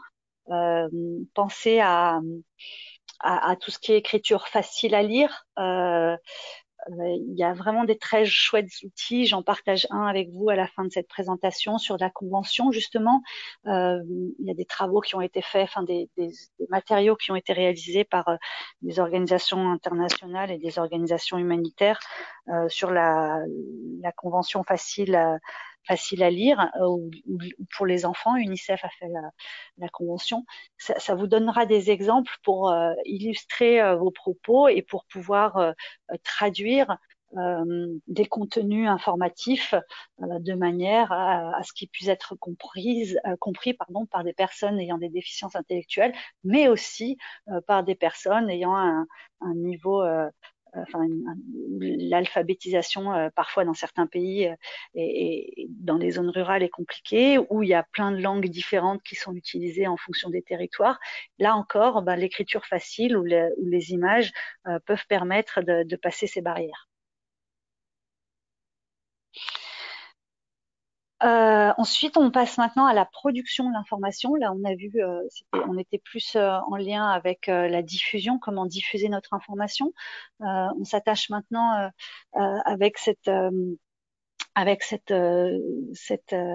penser à tout ce qui est écriture facile à lire, il y a vraiment des très chouettes outils. J'en partage un avec vous à la fin de cette présentation sur la convention, justement. Il y a des travaux qui ont été faits, enfin des matériaux qui ont été réalisés par des organisations internationales et des organisations humanitaires sur la convention facile à lire ou pour les enfants. UNICEF a fait la convention. Ça vous donnera des exemples pour illustrer vos propos et pour pouvoir traduire des contenus informatifs de manière à ce qu'ils puissent être compris par des personnes ayant des déficiences intellectuelles, mais aussi par des personnes ayant un niveau enfin l'alphabétisation parfois dans certains pays et dans les zones rurales est compliquée, où il y a plein de langues différentes qui sont utilisées en fonction des territoires. Là encore, ben, l'écriture facile ou les images peuvent permettre de passer ces barrières. Ensuite, on passe maintenant à la production de l'information. Là, on a vu, on était plus en lien avec la diffusion, comment diffuser notre information. On s'attache maintenant avec cette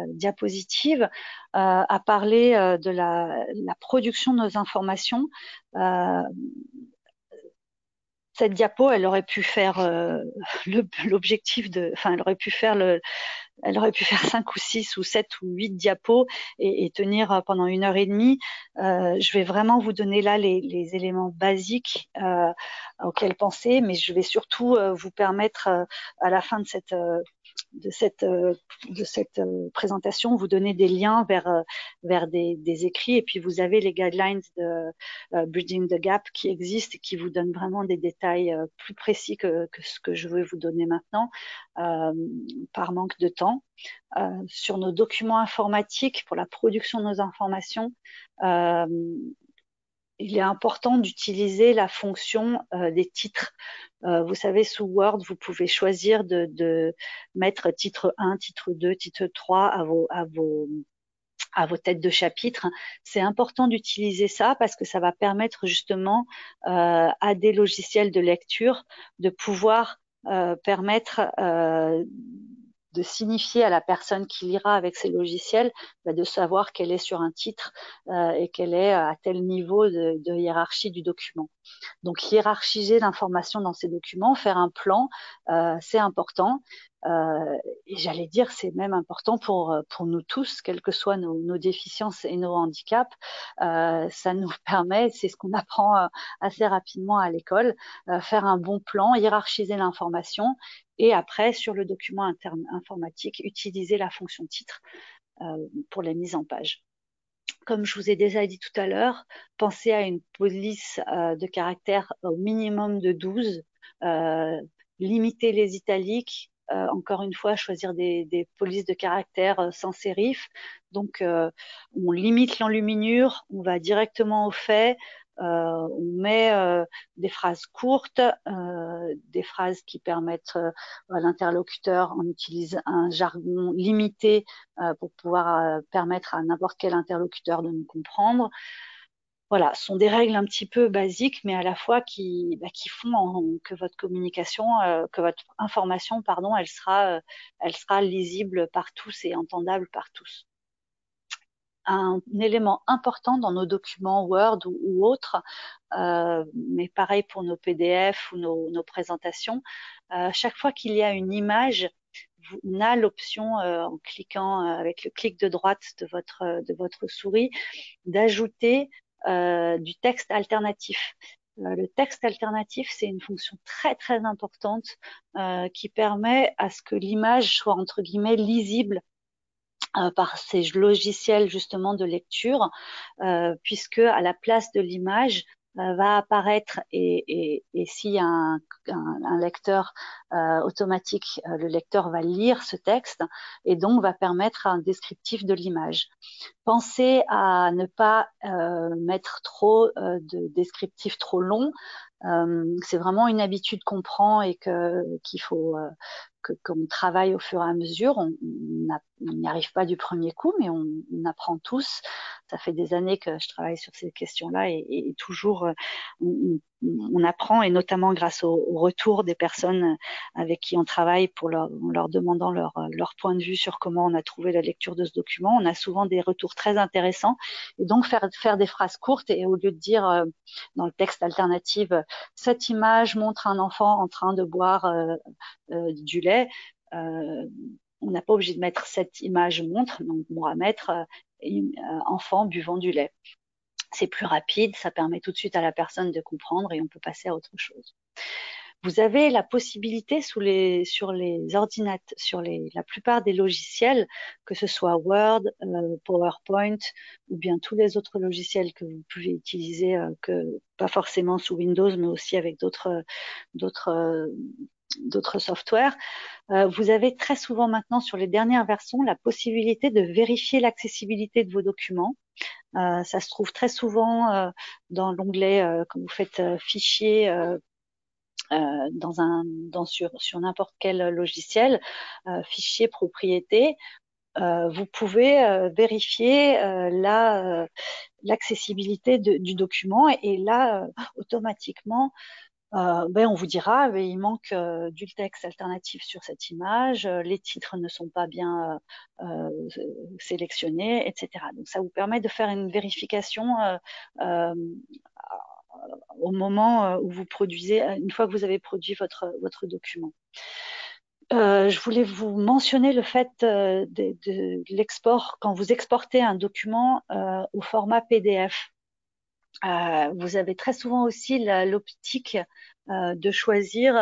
diapositive à parler de la production de nos informations. Cette diapo, elle aurait pu faire l'objectif de, enfin, elle aurait pu faire elle aurait pu faire 5 ou 6 ou 7 ou 8 diapos et tenir pendant 1 heure et demie. Je vais vraiment vous donner là les éléments basiques auxquels penser, mais je vais surtout vous permettre à la fin de cette présentation, vous donner des liens vers des écrits, et puis vous avez les guidelines de Bridging the Gap qui existent et qui vous donnent vraiment des détails plus précis que ce que je veux vous donner maintenant par manque de temps. Sur nos documents informatiques pour la production de nos informations, il est important d'utiliser la fonction des titres. Vous savez, sous Word, vous pouvez choisir de mettre titre 1, titre 2, titre 3 à vos têtes de chapitre. C'est important d'utiliser ça parce que ça va permettre justement à des logiciels de lecture de pouvoir permettre de signifier à la personne qui lira avec ces logiciels de savoir qu'elle est sur un titre et qu'elle est à tel niveau de hiérarchie du document. Donc, hiérarchiser l'information dans ces documents, faire un plan, c'est important. Et j'allais dire, c'est même important pour nous tous, quelles que soient nos déficiences et nos handicaps. Ça nous permet, c'est ce qu'on apprend assez rapidement à l'école, faire un bon plan, hiérarchiser l'information et après, sur le document interne informatique, utiliser la fonction titre pour les mises en page. Comme je vous ai déjà dit tout à l'heure, pensez à une police de caractères au minimum de 12. Limiter les italiques. Encore une fois, choisir des polices de caractères sans sérif. Donc, on limite l'enluminure, on va directement au fait. On met des phrases courtes, des phrases qui permettent à l'interlocuteur, on utilise un jargon limité pour pouvoir permettre à n'importe quel interlocuteur de nous comprendre. Voilà, ce sont des règles un petit peu basiques, mais à la fois qui font que votre communication, que votre information, pardon, elle sera lisible par tous et entendable par tous. Un élément important dans nos documents Word ou autres, mais pareil pour nos PDF ou nos présentations, chaque fois qu'il y a une image, on a l'option en cliquant avec le clic de droite de votre souris d'ajouter du texte alternatif. Le texte alternatif, c'est une fonction très très importante qui permet à ce que l'image soit entre guillemets lisible par ces logiciels justement de lecture, puisque à la place de l'image va apparaître et s'il y a un lecteur automatique, le lecteur va lire ce texte et donc va permettre un descriptif de l'image. Pensez à ne pas mettre trop de descriptifs trop longs. C'est vraiment une habitude qu'on prend et qu'il faut qu'on travaille au fur et à mesure. On a n'y arrive pas du premier coup, mais on apprend tous. Ça fait des années que je travaille sur ces questions-là et toujours on apprend, et notamment grâce au retour des personnes avec qui on travaille en leur demandant leur point de vue sur comment on a trouvé la lecture de ce document. On a souvent des retours très intéressants. Et donc faire des phrases courtes, et au lieu de dire dans le texte alternatif, cette image montre un enfant en train de boire du lait, on n'a pas obligé de mettre cette image montre, donc on va mettre enfant buvant du lait. C'est plus rapide, ça permet tout de suite à la personne de comprendre et on peut passer à autre chose. Vous avez la possibilité sur les ordinateurs, la plupart des logiciels, que ce soit Word, PowerPoint ou bien tous les autres logiciels que vous pouvez utiliser, pas forcément sous Windows, mais aussi avec d'autres softwares. Vous avez très souvent maintenant sur les dernières versions la possibilité de vérifier l'accessibilité de vos documents. Ça se trouve très souvent dans l'onglet quand vous faites fichier sur n'importe quel logiciel, fichier propriété. Vous pouvez vérifier l'accessibilité du document, et là automatiquement on vous dira, il manque du texte alternatif sur cette image, les titres ne sont pas bien sélectionnés, etc. Donc ça vous permet de faire une vérification euh, au moment où vous produisez, une fois que vous avez produit votre document. Je voulais vous mentionner le fait de l'export, quand vous exportez un document au format PDF. Vous avez très souvent aussi l'optique de choisir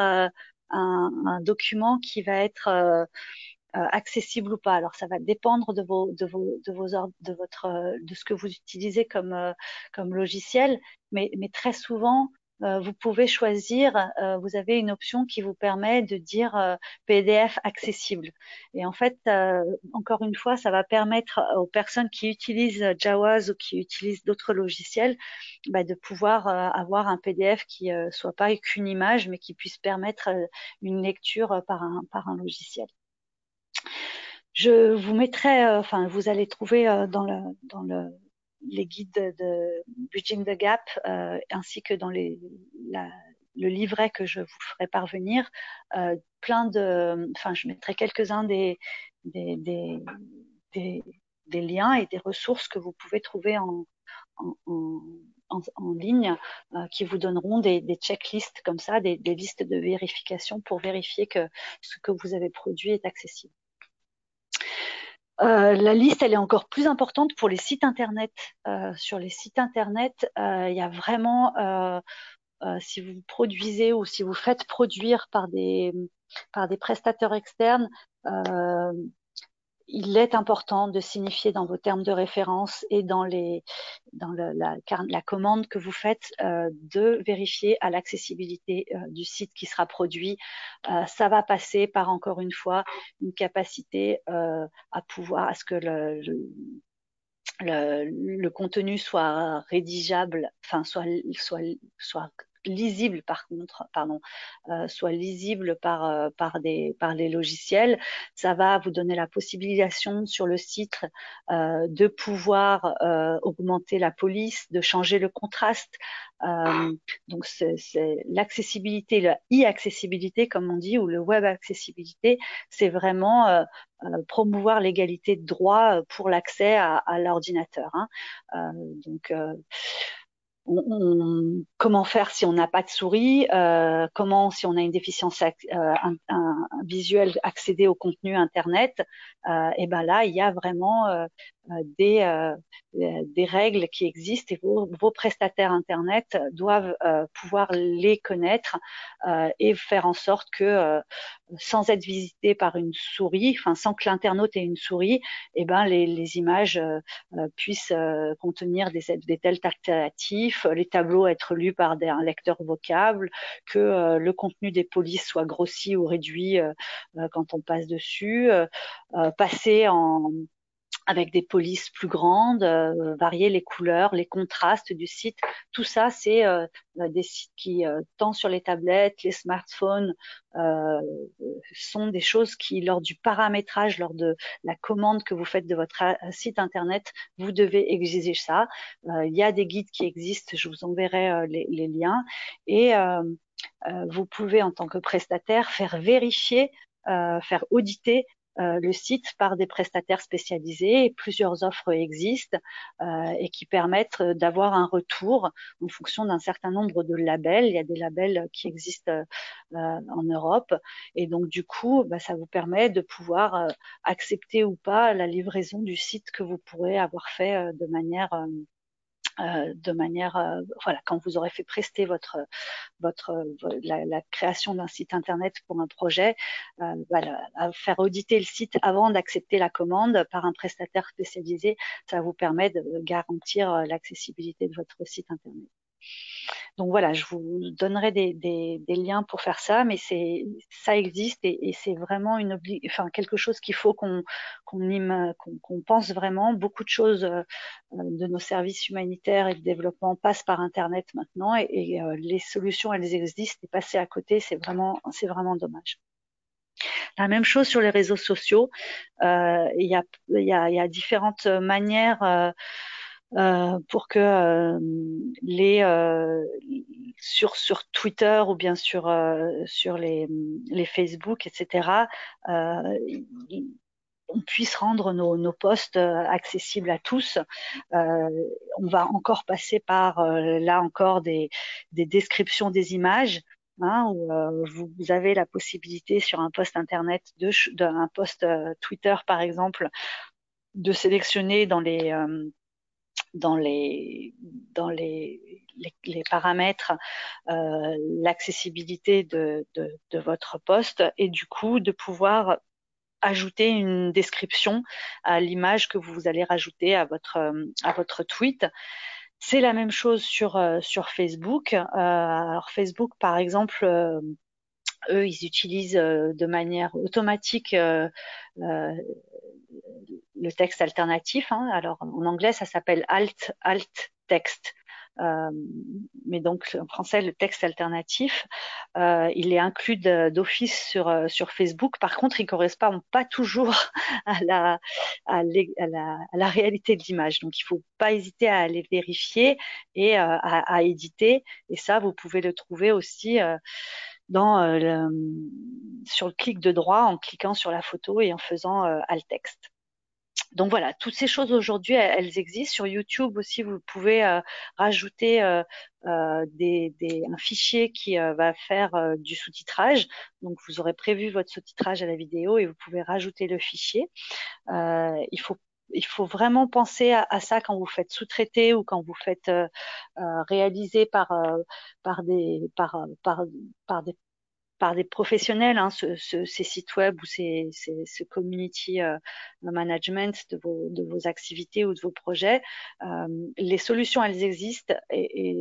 un document qui va être accessible ou pas. Alors ça va dépendre de ce que vous utilisez comme logiciel, mais très souvent vous pouvez choisir, vous avez une option qui vous permet de dire PDF accessible. Et en fait, encore une fois, ça va permettre aux personnes qui utilisent Jawas ou qui utilisent d'autres logiciels de pouvoir avoir un PDF qui soit pas qu'une image, mais qui puisse permettre une lecture par un logiciel. Je vous mettrai, vous allez trouver les guides de Bridging the Gap, ainsi que dans le livret que je vous ferai parvenir, je mettrai quelques-uns des, des, des, des liens et des ressources que vous pouvez trouver en, en ligne, qui vous donneront des checklists comme ça, des listes de vérification pour vérifier que ce que vous avez produit est accessible. La liste, elle est encore plus importante pour les sites internet. Sur les sites internet, il y a vraiment, si vous produisez ou si vous faites produire par des prestataires externes, il est important de signifier dans vos termes de référence et dans la commande que vous faites de vérifier à l'accessibilité du site qui sera produit. Ça va passer par, encore une fois, une capacité à ce que le contenu soit rédigeable, soit lisible soit lisible par les logiciels. Ça va vous donner la possibilité sur le site de pouvoir augmenter la police, de changer le contraste. Donc c'est l'accessibilité, la e-accessibilité comme on dit, ou le web accessibilité, c'est vraiment promouvoir l'égalité de droit pour l'accès à l'ordinateur. Donc comment faire si on n'a pas de souris, comment si on a une déficience visuelle accéder au contenu internet, et ben là il y a vraiment des règles qui existent, et vos prestataires internet doivent pouvoir les connaître et faire en sorte que sans être visité par une souris, sans que l'internaute ait une souris, et ben les images puissent contenir des textes alternatifs, les tableaux être lus par un lecteur vocable, que le contenu des polices soit grossi ou réduit quand on passe dessus, passer avec des polices plus grandes, varier les couleurs, les contrastes du site. Tout ça, c'est des sites qui, tant sur les tablettes, les smartphones, euh, sont des choses qui, lors du paramétrage, lors de la commande que vous faites de votre site internet, vous devez exiger ça. Il y a des guides qui existent, je vous enverrai les liens. Et vous pouvez, en tant que prestataire, faire vérifier, faire auditer le site par des prestataires spécialisés. Et plusieurs offres existent et qui permettent d'avoir un retour en fonction d'un certain nombre de labels. Il y a des labels qui existent en Europe. Et donc, du coup, bah, ça vous permet de pouvoir accepter ou pas la livraison du site que vous pourrez avoir fait voilà, quand vous aurez fait prester la création d'un site internet pour un projet, voilà, à faire auditer le site avant d'accepter la commande par un prestataire spécialisé, ça vous permet de garantir l'accessibilité de votre site internet. Donc voilà, je vous donnerai des liens pour faire ça, mais ça existe et c'est vraiment enfin, quelque chose qu'il faut qu'on pense vraiment. Beaucoup de choses de nos services humanitaires et de développement passent par Internet maintenant et les solutions, elles existent et passer à côté, c'est vraiment dommage. La même chose sur les réseaux sociaux. Il y a différentes manières pour que sur Twitter ou bien sur les Facebook, etc., euh, on puisse rendre nos posts accessibles à tous. On va encore passer par, là encore, des descriptions des images. Hein, où vous avez la possibilité sur un post internet, d'un post Twitter par exemple, de sélectionner dans les, les paramètres l'accessibilité de votre poste et du coup de pouvoir ajouter une description à l'image que vous allez rajouter à votre tweet. C'est la même chose sur Facebook. Alors Facebook, par exemple, eux, ils utilisent de manière automatique le texte alternatif. Hein. Alors en anglais, ça s'appelle alt text. Euh, mais donc en français, le texte alternatif, il est inclus d'office sur Facebook. Par contre, il ne correspond pas toujours à la réalité de l'image. Donc, il ne faut pas hésiter à aller vérifier et à éditer. Et ça, vous pouvez le trouver aussi sur le clic de droit en cliquant sur la photo et en faisant alt text. Donc voilà, toutes ces choses aujourd'hui, elles existent. Sur YouTube aussi, vous pouvez rajouter un fichier qui va faire du sous-titrage. Donc vous aurez prévu votre sous-titrage à la vidéo et vous pouvez rajouter le fichier. Il faut vraiment penser à ça quand vous faites sous-traiter ou quand vous faites réaliser par des par des professionnels, hein, ces sites web ou ce community management de vos activités ou de vos projets. Les solutions, elles existent et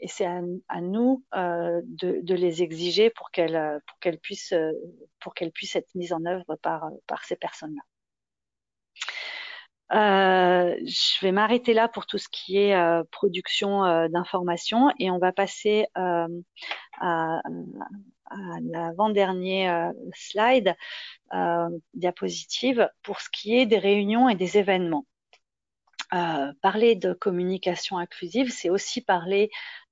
c'est à nous de les exiger pour qu'elles puissent être mises en œuvre par ces personnes-là. Je vais m'arrêter là pour tout ce qui est production d'informations et on va passer à, l'avant-dernier slide, diapositive, pour ce qui est des réunions et des événements. Parler de communication inclusive, c'est aussi parler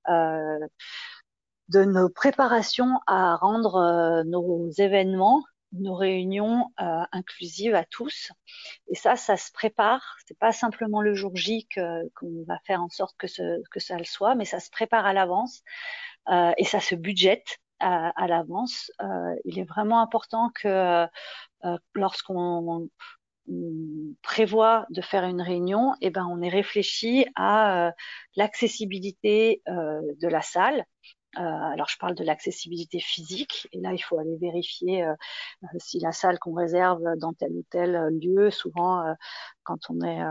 de nos préparations à rendre nos événements, nos réunions inclusives à tous. Et ça se prépare. C'est pas simplement le jour J qu'on va faire en sorte que ça le soit, mais ça se prépare à l'avance et ça se budgète à l'avance. Il est vraiment important que lorsqu'on prévoit de faire une réunion, eh ben on ait réfléchi à l'accessibilité de la salle. Alors je parle de l'accessibilité physique et là il faut aller vérifier si la salle qu'on réserve dans tel ou tel lieu, souvent quand on est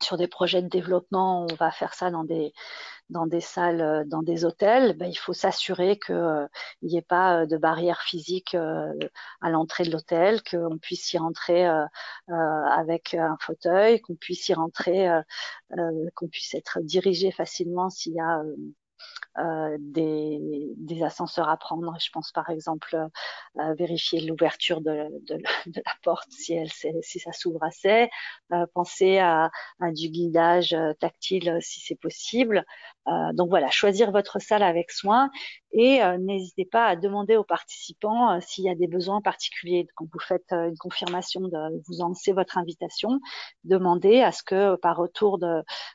sur des projets de développement, on va faire ça dans des salles, dans des hôtels, ben, il faut s'assurer qu'il n'y ait pas de barrière physique à l'entrée de l'hôtel, qu'on puisse y rentrer avec un fauteuil, qu'on puisse y rentrer, qu'on puisse être dirigé facilement s'il y a des ascenseurs à prendre. Je pense par exemple vérifier l'ouverture de la porte si ça s'ouvre assez, penser à du guidage tactile si c'est possible. Donc voilà, choisir votre salle avec soin et n'hésitez pas à demander aux participants s'il y a des besoins particuliers. Quand vous faites une confirmation, vous lancez votre invitation, demandez à ce que par retour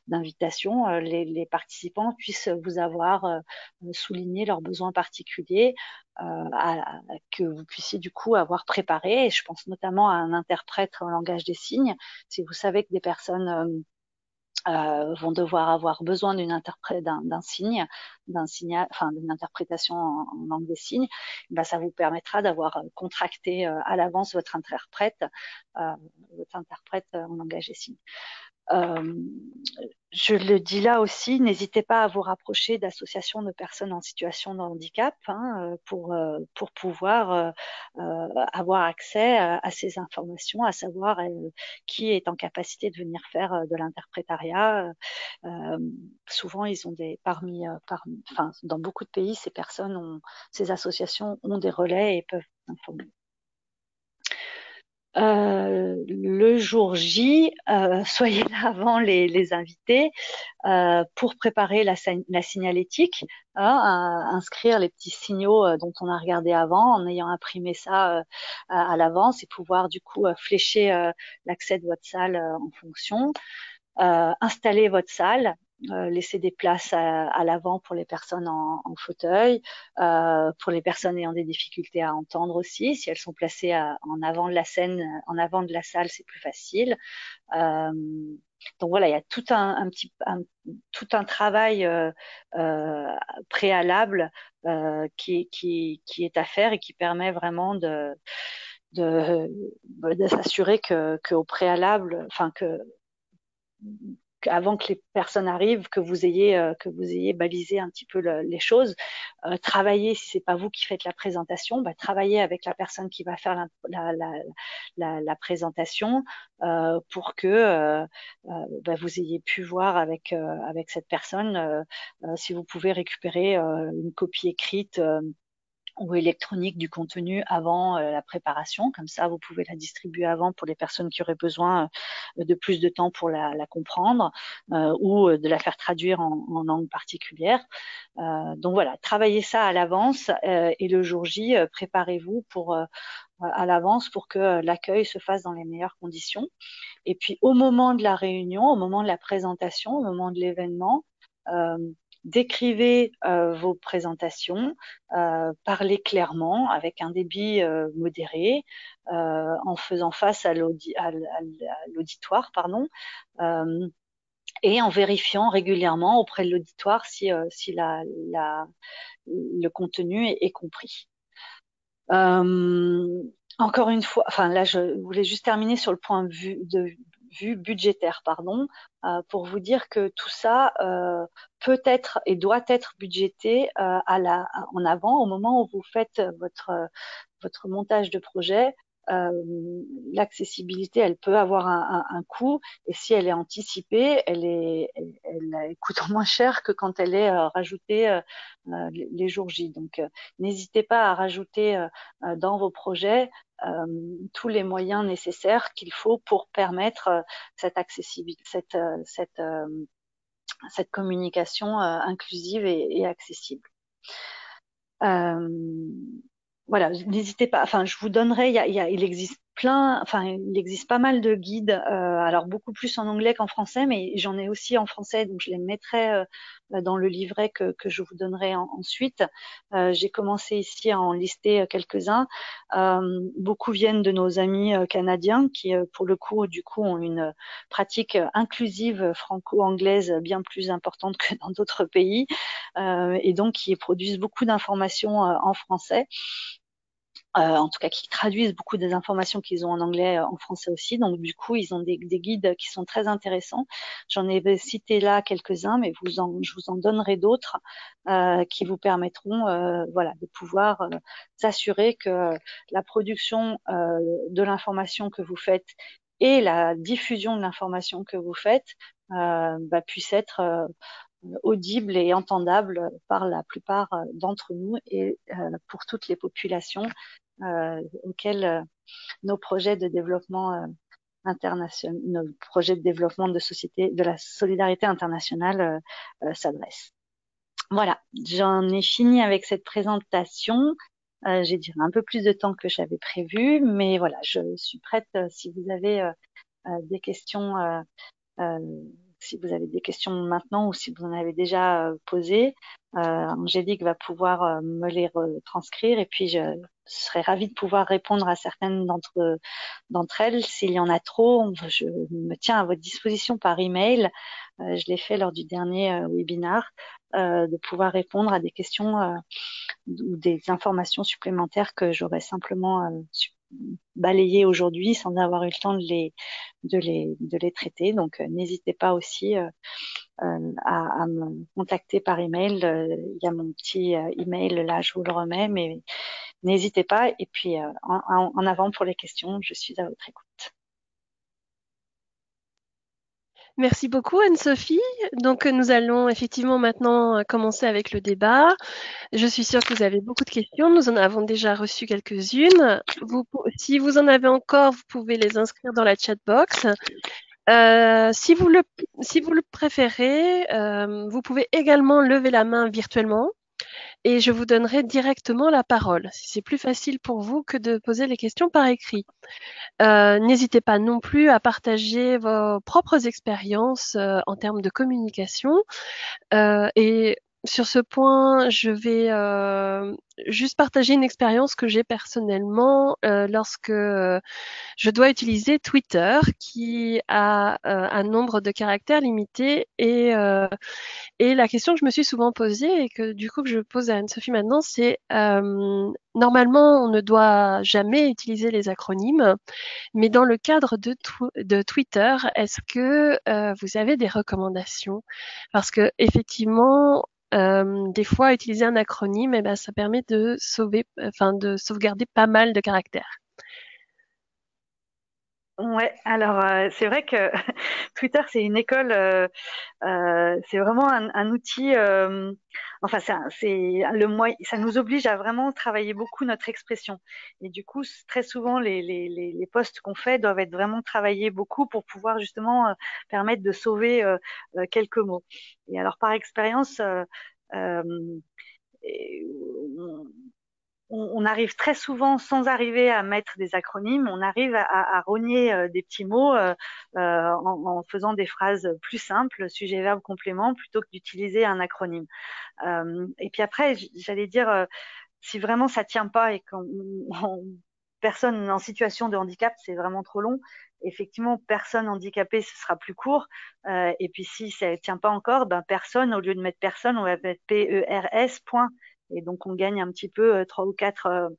d'invitation, les participants puissent vous avoir souligné leurs besoins particuliers que vous puissiez du coup avoir préparé. Et je pense notamment à un interprète en langage des signes. Si vous savez que des personnes vont devoir avoir besoin d'un signe, enfin d'une interprétation en langue des signes, ben, ça vous permettra d'avoir contracté à l'avance euh, votre interprète en langage des signes. Euh, je le dis là aussi, n'hésitez pas à vous rapprocher d'associations de personnes en situation de handicap pour pouvoir avoir accès à ces informations, à savoir qui est en capacité de venir faire de l'interprétariat. Euh, Souvent, ils ont enfin, dans beaucoup de pays, ces associations ont des relais et peuvent informer. Le jour J, soyez là avant les invités pour préparer la signalétique, inscrire les petits signaux dont on a regardé avant en ayant imprimé ça à l'avance et pouvoir du coup flécher l'accès de votre salle en fonction. Installer votre salle, laisser des places à l'avant pour les personnes en fauteuil, pour les personnes ayant des difficultés à entendre aussi. Si elles sont placées en avant de la scène, en avant de la salle, c'est plus facile. Euh, donc voilà, il y a tout un travail préalable qui est à faire et qui permet vraiment de s'assurer qu'au préalable, enfin avant que les personnes arrivent, que vous ayez balisé un petit peu les choses, travailler si c'est pas vous qui faites la présentation, bah, travailler avec la personne qui va faire la présentation pour que bah, vous ayez pu voir avec cette personne si vous pouvez récupérer une copie écrite ou électronique du contenu avant la préparation. Comme ça, vous pouvez la distribuer avant pour les personnes qui auraient besoin de plus de temps pour la comprendre ou de la faire traduire en langue particulière. Donc voilà, travaillez ça à l'avance et le jour J, préparez-vous à l'avance pour que l'accueil se fasse dans les meilleures conditions. Et puis au moment de la réunion, au moment de la présentation, au moment de l'événement, euh, décrivez vos présentations, parlez clairement avec un débit modéré, en faisant face à l'auditoire, pardon, et en vérifiant régulièrement auprès de l'auditoire si le contenu est compris. Encore une fois, enfin là, je voulais juste terminer sur le point de vue budgétaire, pardon, pour vous dire que tout ça peut être et doit être budgété en avant au moment où vous faites votre montage de projet. Euh, L'accessibilité, elle peut avoir un coût, et si elle est anticipée, elle coûte moins cher que quand elle est rajoutée les jours J. Donc, n'hésitez pas à rajouter dans vos projets tous les moyens nécessaires qu'il faut pour permettre cette accessibilité, cette communication inclusive et accessible. Euh, voilà, n'hésitez pas. Enfin, je vous donnerai. Il existe il existe pas mal de guides. Alors beaucoup plus en anglais qu'en français, mais j'en ai aussi en français, donc je les mettrai dans le livret que je vous donnerai ensuite. J'ai commencé ici à en lister quelques-uns. Beaucoup viennent de nos amis canadiens qui, pour le coup, du coup, ont une pratique inclusive franco-anglaise bien plus importante que dans d'autres pays, et donc qui produisent beaucoup d'informations en français. en tout cas qui traduisent beaucoup des informations qu'ils ont en anglais en français aussi. Donc du coup, ils ont des guides qui sont très intéressants. J'en ai cité là quelques-uns, mais je vous en donnerai d'autres qui vous permettront, voilà, de pouvoir s'assurer que la production de l'information que vous faites et la diffusion de l'information que vous faites puisse être audible et entendable par la plupart d'entre nous et pour toutes les populations auxquelles nos projets de développement international, nos projets de développement de société, de la solidarité internationale s'adressent. Voilà, j'en ai fini avec cette présentation. J'ai duré un peu plus de temps que j'avais prévu, mais voilà, je suis prête si vous avez des questions euh, si vous avez des questions maintenant ou si vous en avez déjà posé, Angélique va pouvoir me les retranscrire et puis je serai ravie de pouvoir répondre à certaines d'entre elles. S'il y en a trop, je me tiens à votre disposition par email. Je l'ai fait lors du dernier webinar, de pouvoir répondre à des questions ou des informations supplémentaires que j'aurais simplement balayées aujourd'hui sans avoir eu le temps de les traiter. Donc, n'hésitez pas aussi à me contacter par email. Il y a mon petit email là, je vous le remets, mais n'hésitez pas. Et puis, en avant pour les questions, je suis à votre écoute. Merci beaucoup Anne-Sophie. Donc nous allons effectivement maintenant commencer avec le débat. Je suis sûre que vous avez beaucoup de questions. Nous en avons déjà reçu quelques-unes. Si vous en avez encore, vous pouvez les inscrire dans la chat box. Si vous le préférez, vous pouvez également lever la main virtuellement et je vous donnerai directement la parole. Si c'est plus facile pour vous que de poser les questions par écrit. N'hésitez pas non plus à partager vos propres expériences en termes de communication. Et sur ce point, je vais juste partager une expérience que j'ai personnellement lorsque je dois utiliser Twitter, qui a un nombre de caractères limité. Et la question que je me suis souvent posée et que du coup que je pose à Anne-Sophie maintenant, c'est normalement on ne doit jamais utiliser les acronymes, mais dans le cadre de Twitter, est-ce que vous avez des recommandations? Parce que effectivement, des fois, utiliser un acronyme, eh ben, ça permet de de sauvegarder pas mal de caractères. Ouais, alors c'est vrai que Twitter c'est une école, c'est vraiment un outil. Enfin, c'est le moyen, ça nous oblige à vraiment travailler beaucoup notre expression. Et du coup, très souvent les posts qu'on fait doivent être vraiment travaillés beaucoup pour pouvoir justement permettre de sauver quelques mots. Et alors par expérience. Euh, et on arrive très souvent, sans arriver à mettre des acronymes, on arrive à rogner des petits mots en faisant des phrases plus simples, sujet, verbe, complément, plutôt que d'utiliser un acronyme. Et puis après, j'allais dire, si vraiment ça tient pas et qu'on personne en situation de handicap, c'est vraiment trop long. Effectivement, personne handicapée, ce sera plus court. Et puis si ça tient pas encore, ben personne, au lieu de mettre personne, on va mettre PERS, point. Et donc on gagne un petit peu trois ou quatre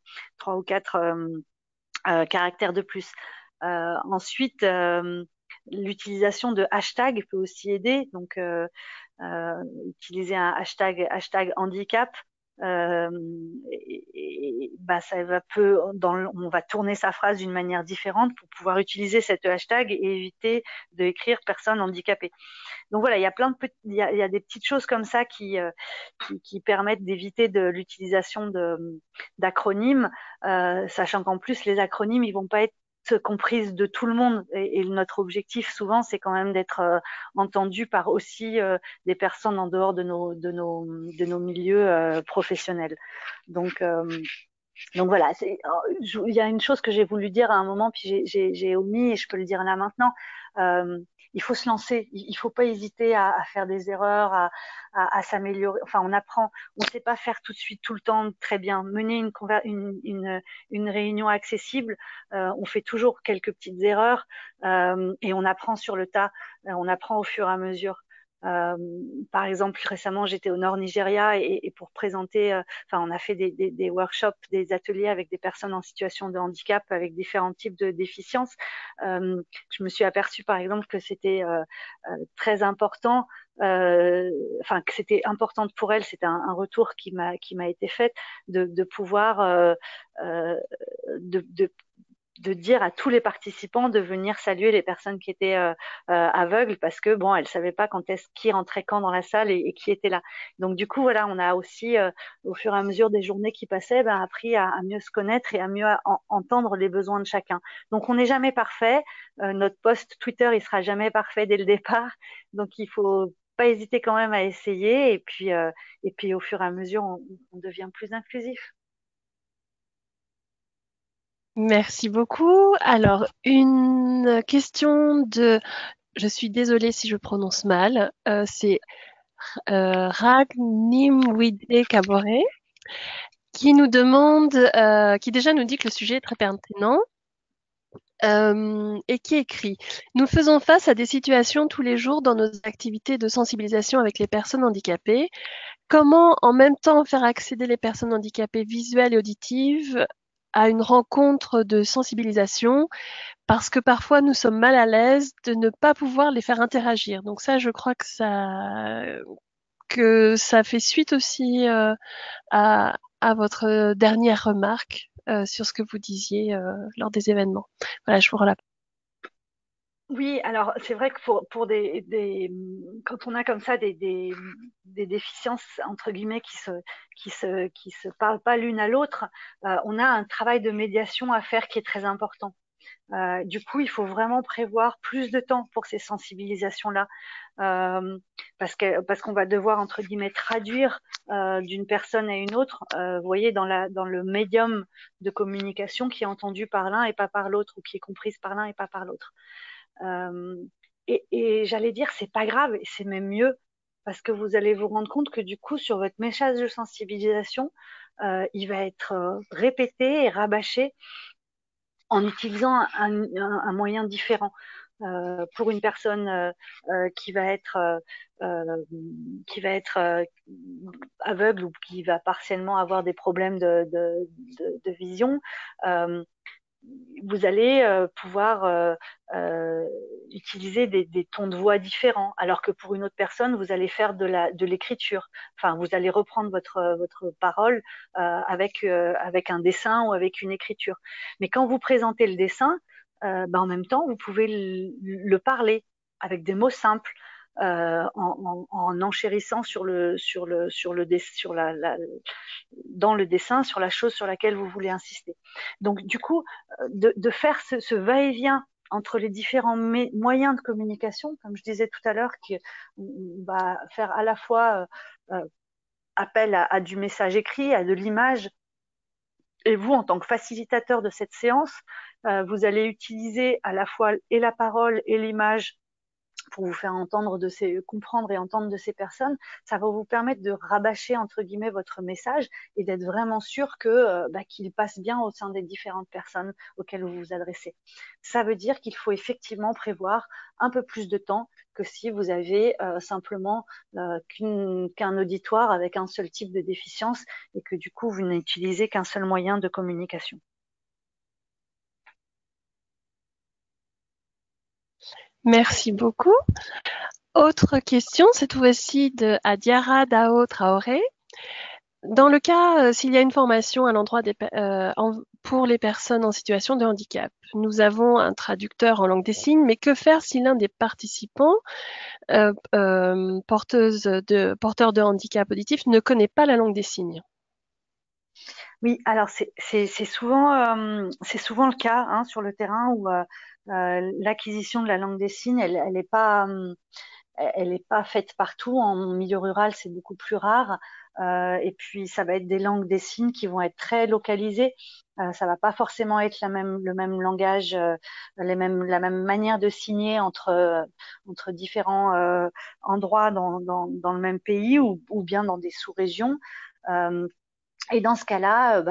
caractères de plus. Ensuite, l'utilisation de hashtags peut aussi aider. Donc utiliser un hashtag handicap. Ça va on va tourner sa phrase d'une manière différente pour pouvoir utiliser cet hashtag et éviter d'écrire personne handicapée. Donc voilà, il y a il y a des petites choses comme ça qui permettent d'éviter de l'utilisation d'acronymes, sachant qu'en plus les acronymes ils vont pas être comprises de tout le monde et notre objectif souvent c'est quand même d'être entendu par aussi des personnes en dehors de nos milieux professionnels. Donc voilà, il y a une chose que j'ai voulu dire à un moment, puis j'ai omis et je peux le dire là maintenant. Euh, il faut se lancer, il faut pas hésiter à faire des erreurs, à s'améliorer. Enfin, on apprend, on ne sait pas faire tout de suite, tout le temps très bien. Mener une réunion accessible, on fait toujours quelques petites erreurs et on apprend sur le tas, on apprend au fur et à mesure. Euh, Par exemple, récemment, j'étais au Nord Nigeria et pour présenter, enfin, on a fait des workshops, des ateliers avec des personnes en situation de handicap, avec différents types de déficiences. Je me suis aperçue, par exemple, que c'était très important, enfin, que c'était importante pour elles. C'était un retour qui m'a été fait de pouvoir de de dire à tous les participants de venir saluer les personnes qui étaient aveugles parce que bon, elles savaient pas quand est-ce qui rentrait quand dans la salle et qui était là. Donc du coup, voilà, on a aussi au fur et à mesure des journées qui passaient, ben, appris à mieux se connaître et à mieux entendre les besoins de chacun. Donc on n'est jamais parfait. Notre post Twitter, il sera jamais parfait dès le départ. Donc il faut pas hésiter quand même à essayer et puis au fur et à mesure, on devient plus inclusif. Merci beaucoup. Alors, une question de, je suis désolée si je prononce mal, c'est Ragnimwide Kabore qui nous demande, qui déjà nous dit que le sujet est très pertinent et qui écrit: «Nous faisons face à des situations tous les jours dans nos activités de sensibilisation avec les personnes handicapées. Comment en même temps faire accéder les personnes handicapées visuelles et auditives à une rencontre de sensibilisation? Parce que parfois nous sommes mal à l'aise de ne pas pouvoir les faire interagir». Donc ça, je crois que ça fait suite aussi à votre dernière remarque sur ce que vous disiez lors des événements. Voilà, je vous relate. Oui, alors c'est vrai que pour quand on a comme ça des déficiences entre guillemets qui se parlent pas l'une à l'autre, on a un travail de médiation à faire qui est très important. Du coup, il faut vraiment prévoir plus de temps pour ces sensibilisations-là, parce qu'on va devoir entre guillemets traduire d'une personne à une autre. Vous voyez, dans le médium de communication qui est entendu par l'un et pas par l'autre, ou qui est comprise par l'un et pas par l'autre. Euh, et j'allais dire, c'est pas grave, et c'est même mieux, parce que vous allez vous rendre compte que du coup, sur votre message de sensibilisation, il va être répété et rabâché en utilisant un moyen différent. Pour une personne qui va être euh, qui va être aveugle ou qui va partiellement avoir des problèmes de vision, euh, vous allez pouvoir utiliser des tons de voix différents, alors que pour une autre personne, vous allez faire de l'écriture. Enfin, vous allez reprendre votre parole avec un dessin ou avec une écriture. Mais quand vous présentez le dessin, ben, en même temps, vous pouvez le parler avec des mots simples. En enchérissant sur dans le dessin, sur la chose sur laquelle vous voulez insister. Donc, du coup, de faire ce va-et-vient entre les différents moyens de communication, comme je disais tout à l'heure, on va faire à la fois appel à du message écrit, à de l'image, et vous, en tant que facilitateur de cette séance, vous allez utiliser à la fois et la parole et l'image pour vous faire comprendre et entendre de ces personnes. Ça va vous permettre de rabâcher entre guillemets votre message et d'être vraiment sûr qu'il passe bien au sein des différentes personnes auxquelles vous vous adressez. Ça veut dire qu'il faut effectivement prévoir un peu plus de temps que si vous avez simplement qu'un auditoire avec un seul type de déficience et que du coup vous n'utilisez qu'un seul moyen de communication. Merci beaucoup. Autre question, cette fois-ci de Adiara Dao Traoré. Dans le cas, s'il y a une formation à l'endroit pour les personnes en situation de handicap, nous avons un traducteur en langue des signes, mais que faire si l'un des participants porteur de handicap auditif ne connaît pas la langue des signes? Oui, alors c'est souvent le cas hein, sur le terrain où l'acquisition de la langue des signes, elle est pas faite partout. En milieu rural, c'est beaucoup plus rare. Et puis, ça va être des langues des signes qui vont être très localisées. Ça va pas forcément être le même langage, la même manière de signer entre différents endroits dans le même pays ou bien dans des sous-régions. Et dans ce cas-là,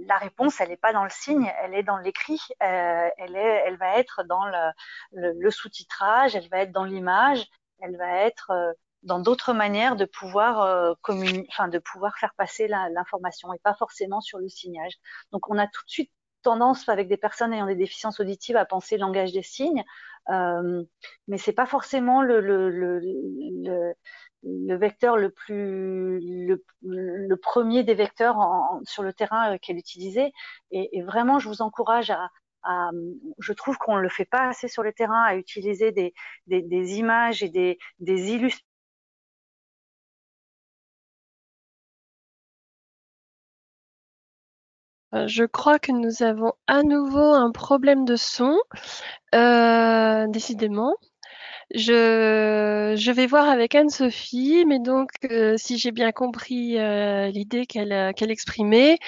la réponse, elle n'est pas dans le signe, elle est dans l'écrit, elle va être dans le sous-titrage, elle va être dans l'image, elle va être dans d'autres manières de pouvoir de pouvoir faire passer l'information et pas forcément sur le signage. Donc on a tout de suite tendance avec des personnes ayant des déficiences auditives à penser langage des signes, mais c'est pas forcément le vecteur le premier des vecteurs sur le terrain qui est utilisé. Et vraiment, je vous encourage à je trouve qu'on ne le fait pas assez sur le terrain, à utiliser des images et des illustrations. Je crois que nous avons à nouveau un problème de son, décidément. Je vais voir avec Anne-Sophie, mais donc si j'ai bien compris l'idée qu'elle exprimait,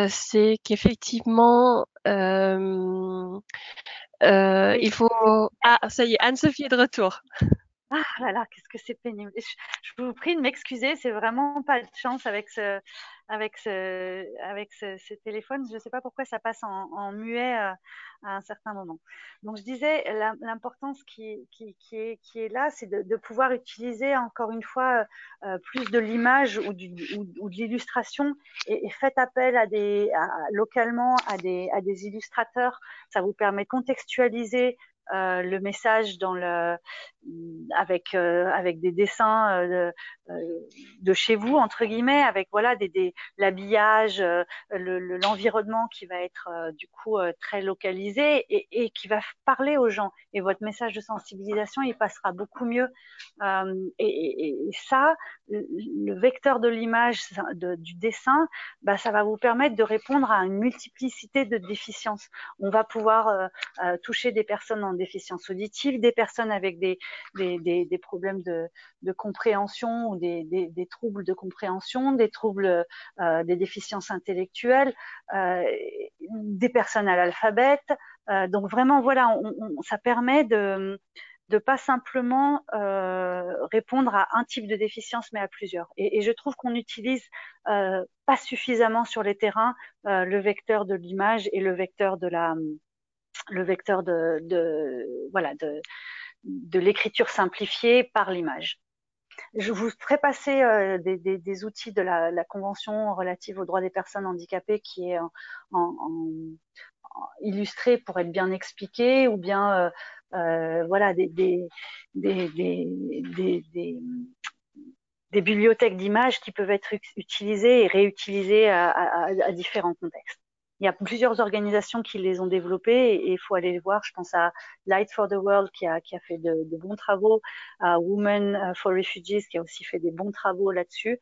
c'est qu'effectivement il faut... Ah, ça y est, Anne-Sophie est de retour. Ah là là, qu'est-ce que c'est pénible. Je vous prie de m'excuser, c'est vraiment pas de chance avec ce téléphone. Je ne sais pas pourquoi ça passe en muet à un certain moment. Donc je disais, l'importance qui est là, c'est de pouvoir utiliser encore une fois plus de l'image ou de l'illustration et faites appel localement à des illustrateurs. Ça vous permet de contextualiser le message avec des dessins de chez vous entre guillemets, avec voilà l'habillage, l'environnement qui va être du coup très localisé et qui va parler aux gens. Et votre message de sensibilisation, il passera beaucoup mieux. Et ça, le vecteur de l'image, du dessin, bah, ça va vous permettre de répondre à une multiplicité de déficiences. On va pouvoir toucher des personnes en déficience auditive, des personnes avec des problèmes de compréhension ou des troubles de compréhension, des troubles, des déficiences intellectuelles, des personnes à l'alphabet. Donc vraiment, voilà, ça permet de pas simplement répondre à un type de déficience, mais à plusieurs. Et je trouve qu'on utilise pas suffisamment sur les terrains le vecteur de l'image et le vecteur voilà de l'écriture simplifiée par l'image. Je vous ferai passer des outils de la Convention relative aux droits des personnes handicapées qui est illustré pour être bien expliqué, ou bien voilà des bibliothèques d'images qui peuvent être utilisées et réutilisées à différents contextes. Il y a plusieurs organisations qui les ont développées et il faut aller les voir. Je pense à Light for the World qui a fait de bons travaux, à Women for Refugees qui a aussi fait des bons travaux là-dessus.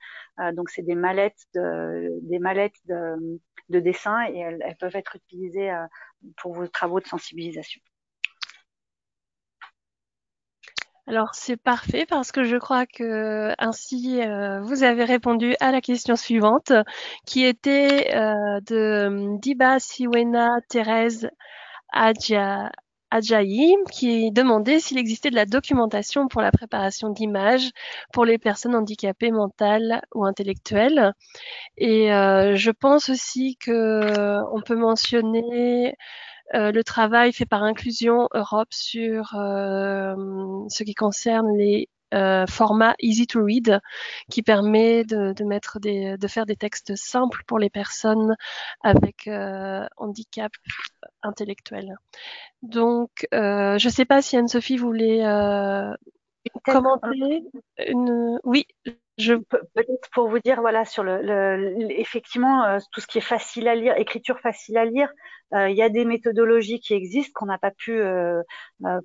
Donc c'est des mallettes de dessin et elles peuvent être utilisées pour vos travaux de sensibilisation. Alors c'est parfait parce que je crois que ainsi vous avez répondu à la question suivante qui était de Diba Siwena Thérèse Adjaï qui demandait s'il existait de la documentation pour la préparation d'images pour les personnes handicapées mentales ou intellectuelles. Et je pense aussi que on peut mentionner le travail fait par Inclusion Europe sur ce qui concerne les formats easy to read, qui permet de faire des textes simples pour les personnes avec handicap intellectuel. Donc, je ne sais pas si Anne-Sophie voulait commenter une. Oui, je. Peut-être pour vous dire, voilà, sur effectivement, tout ce qui est facile à lire, écriture facile à lire, il y a des méthodologies qui existent qu'on n'a pas pu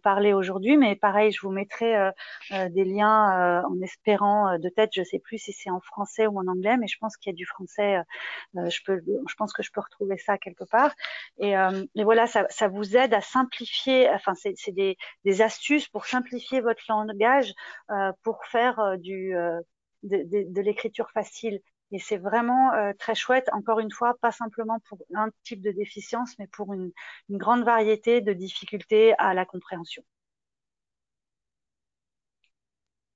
parler aujourd'hui, mais pareil, je vous mettrai des liens en espérant de tête, je sais plus si c'est en français ou en anglais, mais je pense qu'il y a du français. Je pense que je peux retrouver ça quelque part. Et voilà, ça vous aide à simplifier. Enfin, c'est des astuces pour simplifier votre langage, pour faire de l'écriture facile. Et c'est vraiment très chouette, encore une fois, pas simplement pour un type de déficience, mais pour une grande variété de difficultés à la compréhension.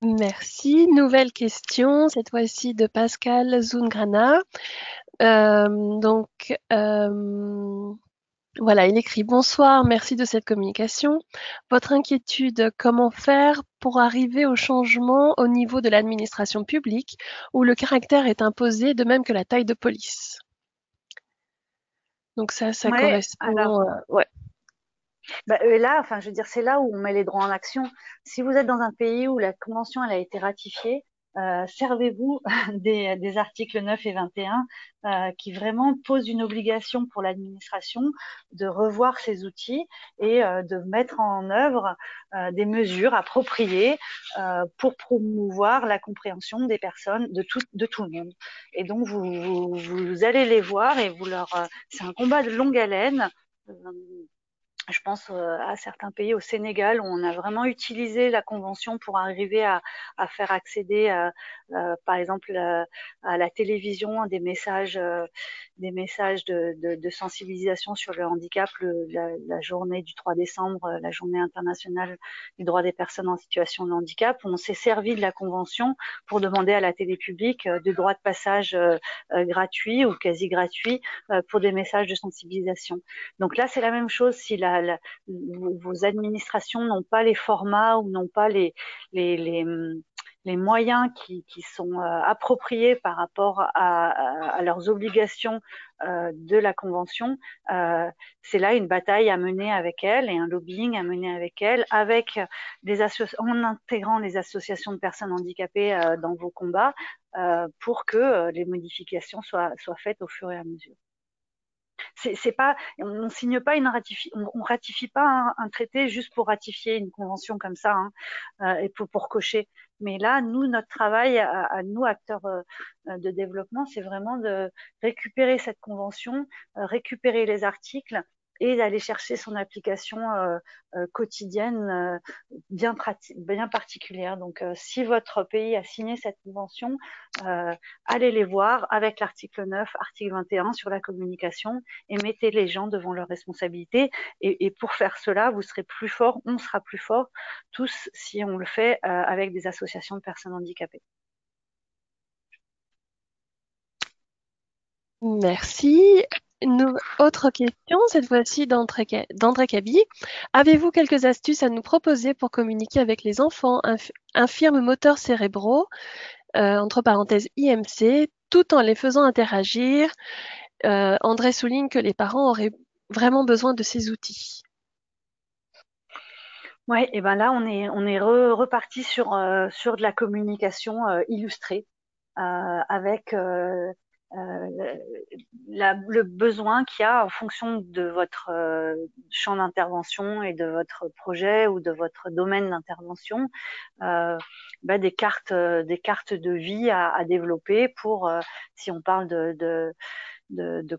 Merci. Nouvelle question, cette fois-ci de Pascal Zungrana. Donc, voilà, il écrit: «Bonsoir, merci de cette communication. Votre inquiétude, comment faire pour arriver au changement au niveau de l'administration publique où le caractère est imposé de même que la taille de police?» Donc ça Ouais, alors correspond, ouais. bah, là, enfin, je veux dire, c'est là où on met les droits en action. Si vous êtes dans un pays où la convention elle a été ratifiée, servez-vous des articles 9 et 21 qui vraiment posent une obligation pour l'administration de revoir ses outils et de mettre en œuvre des mesures appropriées pour promouvoir la compréhension des personnes, de tout le monde. Et donc, vous allez les voir et vous leur... c'est un combat de longue haleine. Euh, je pense à certains pays, au Sénégal, où on a vraiment utilisé la convention pour arriver à faire accéder, par exemple, à la télévision des messages de sensibilisation sur le handicap, la journée du 3 décembre, la journée internationale des droits des personnes en situation de handicap. On s'est servi de la convention pour demander à la télé publique des droits de passage gratuits ou quasi gratuits pour des messages de sensibilisation. Donc là, c'est la même chose si vos administrations n'ont pas les formats ou n'ont pas les, les, les moyens qui sont appropriés par rapport à leurs obligations de la Convention. C'est là une bataille à mener avec elles et un lobbying à mener avec elles, avec en intégrant les associations de personnes handicapées dans vos combats pour que les modifications soient faites au fur et à mesure. C'est pas, on signe pas on ratifie pas un traité juste pour ratifier une convention comme ça et pour cocher. Mais là, nous, notre travail à nous acteurs de développement, c'est vraiment de récupérer cette convention, récupérer les articles et d'aller chercher son application quotidienne bien particulière. Donc, si votre pays a signé cette convention, allez les voir avec l'article 9, article 21 sur la communication et mettez les gens devant leurs responsabilités. Et pour faire cela, vous serez plus fort, on sera plus fort tous si on le fait avec des associations de personnes handicapées. Merci. Une autre question, cette fois-ci d'André Cabi. Avez-vous quelques astuces à nous proposer pour communiquer avec les enfants infirmes moteurs cérébraux, entre parenthèses IMC, tout en les faisant interagir? André souligne que les parents auraient vraiment besoin de ces outils. Ouais, et ben là on est reparti sur de la communication illustrée avec le besoin qu'il y a en fonction de votre champ d'intervention et de votre projet ou de votre domaine d'intervention, des cartes de vie à développer pour si on parle de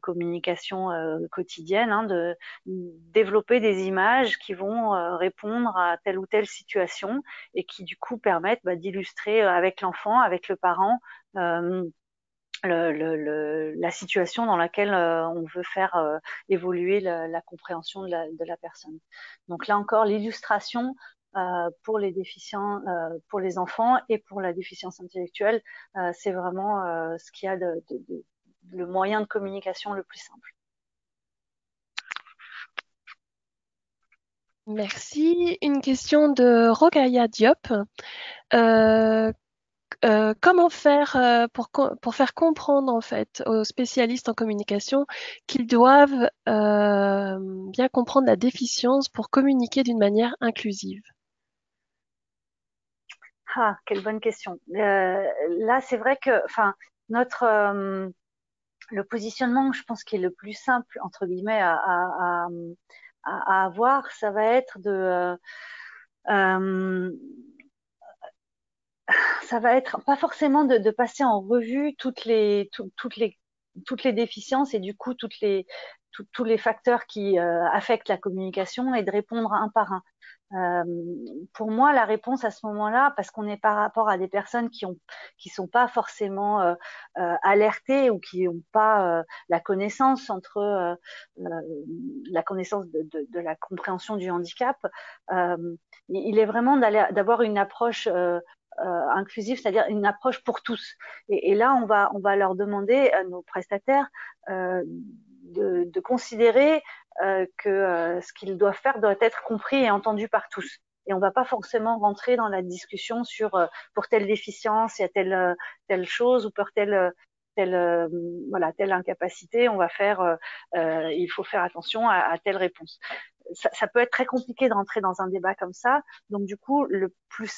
communication quotidienne, de développer des images qui vont répondre à telle ou telle situation et qui du coup permettent d'illustrer avec l'enfant, avec le parent, la situation dans laquelle on veut faire évoluer la compréhension de la personne. Donc là encore, l'illustration pour les déficients, pour les enfants et pour la déficience intellectuelle, c'est vraiment ce qu'il y a le moyen de communication le plus simple. Merci. Une question de Rokhaya Diop. Euh, Comment faire pour faire comprendre en fait aux spécialistes en communication qu'ils doivent bien comprendre la déficience pour communiquer d'une manière inclusive? Ah, quelle bonne question. Là, c'est vrai que, enfin, notre le positionnement, je pense, qui est le plus simple entre guillemets à avoir, ça va être euh, ça va être pas forcément de passer en revue toutes les déficiences et du coup tous les facteurs qui affectent la communication et de répondre un par un. Euh, pour moi, la réponse à ce moment-là, parce qu'on est par rapport à des personnes qui sont pas forcément alertées ou qui n'ont pas la connaissance la connaissance de la compréhension du handicap, il est vraiment d'avoir une approche inclusive, c'est-à-dire une approche pour tous. Et là, on va leur demander à nos prestataires de considérer que ce qu'ils doivent faire doit être compris et entendu par tous. Et on va pas forcément rentrer dans la discussion sur pour telle déficience, il y a telle chose ou pour telle voilà telle incapacité, on va faire il faut faire attention à telle réponse. Ça peut être très compliqué de rentrer dans un débat comme ça. Donc du coup, le plus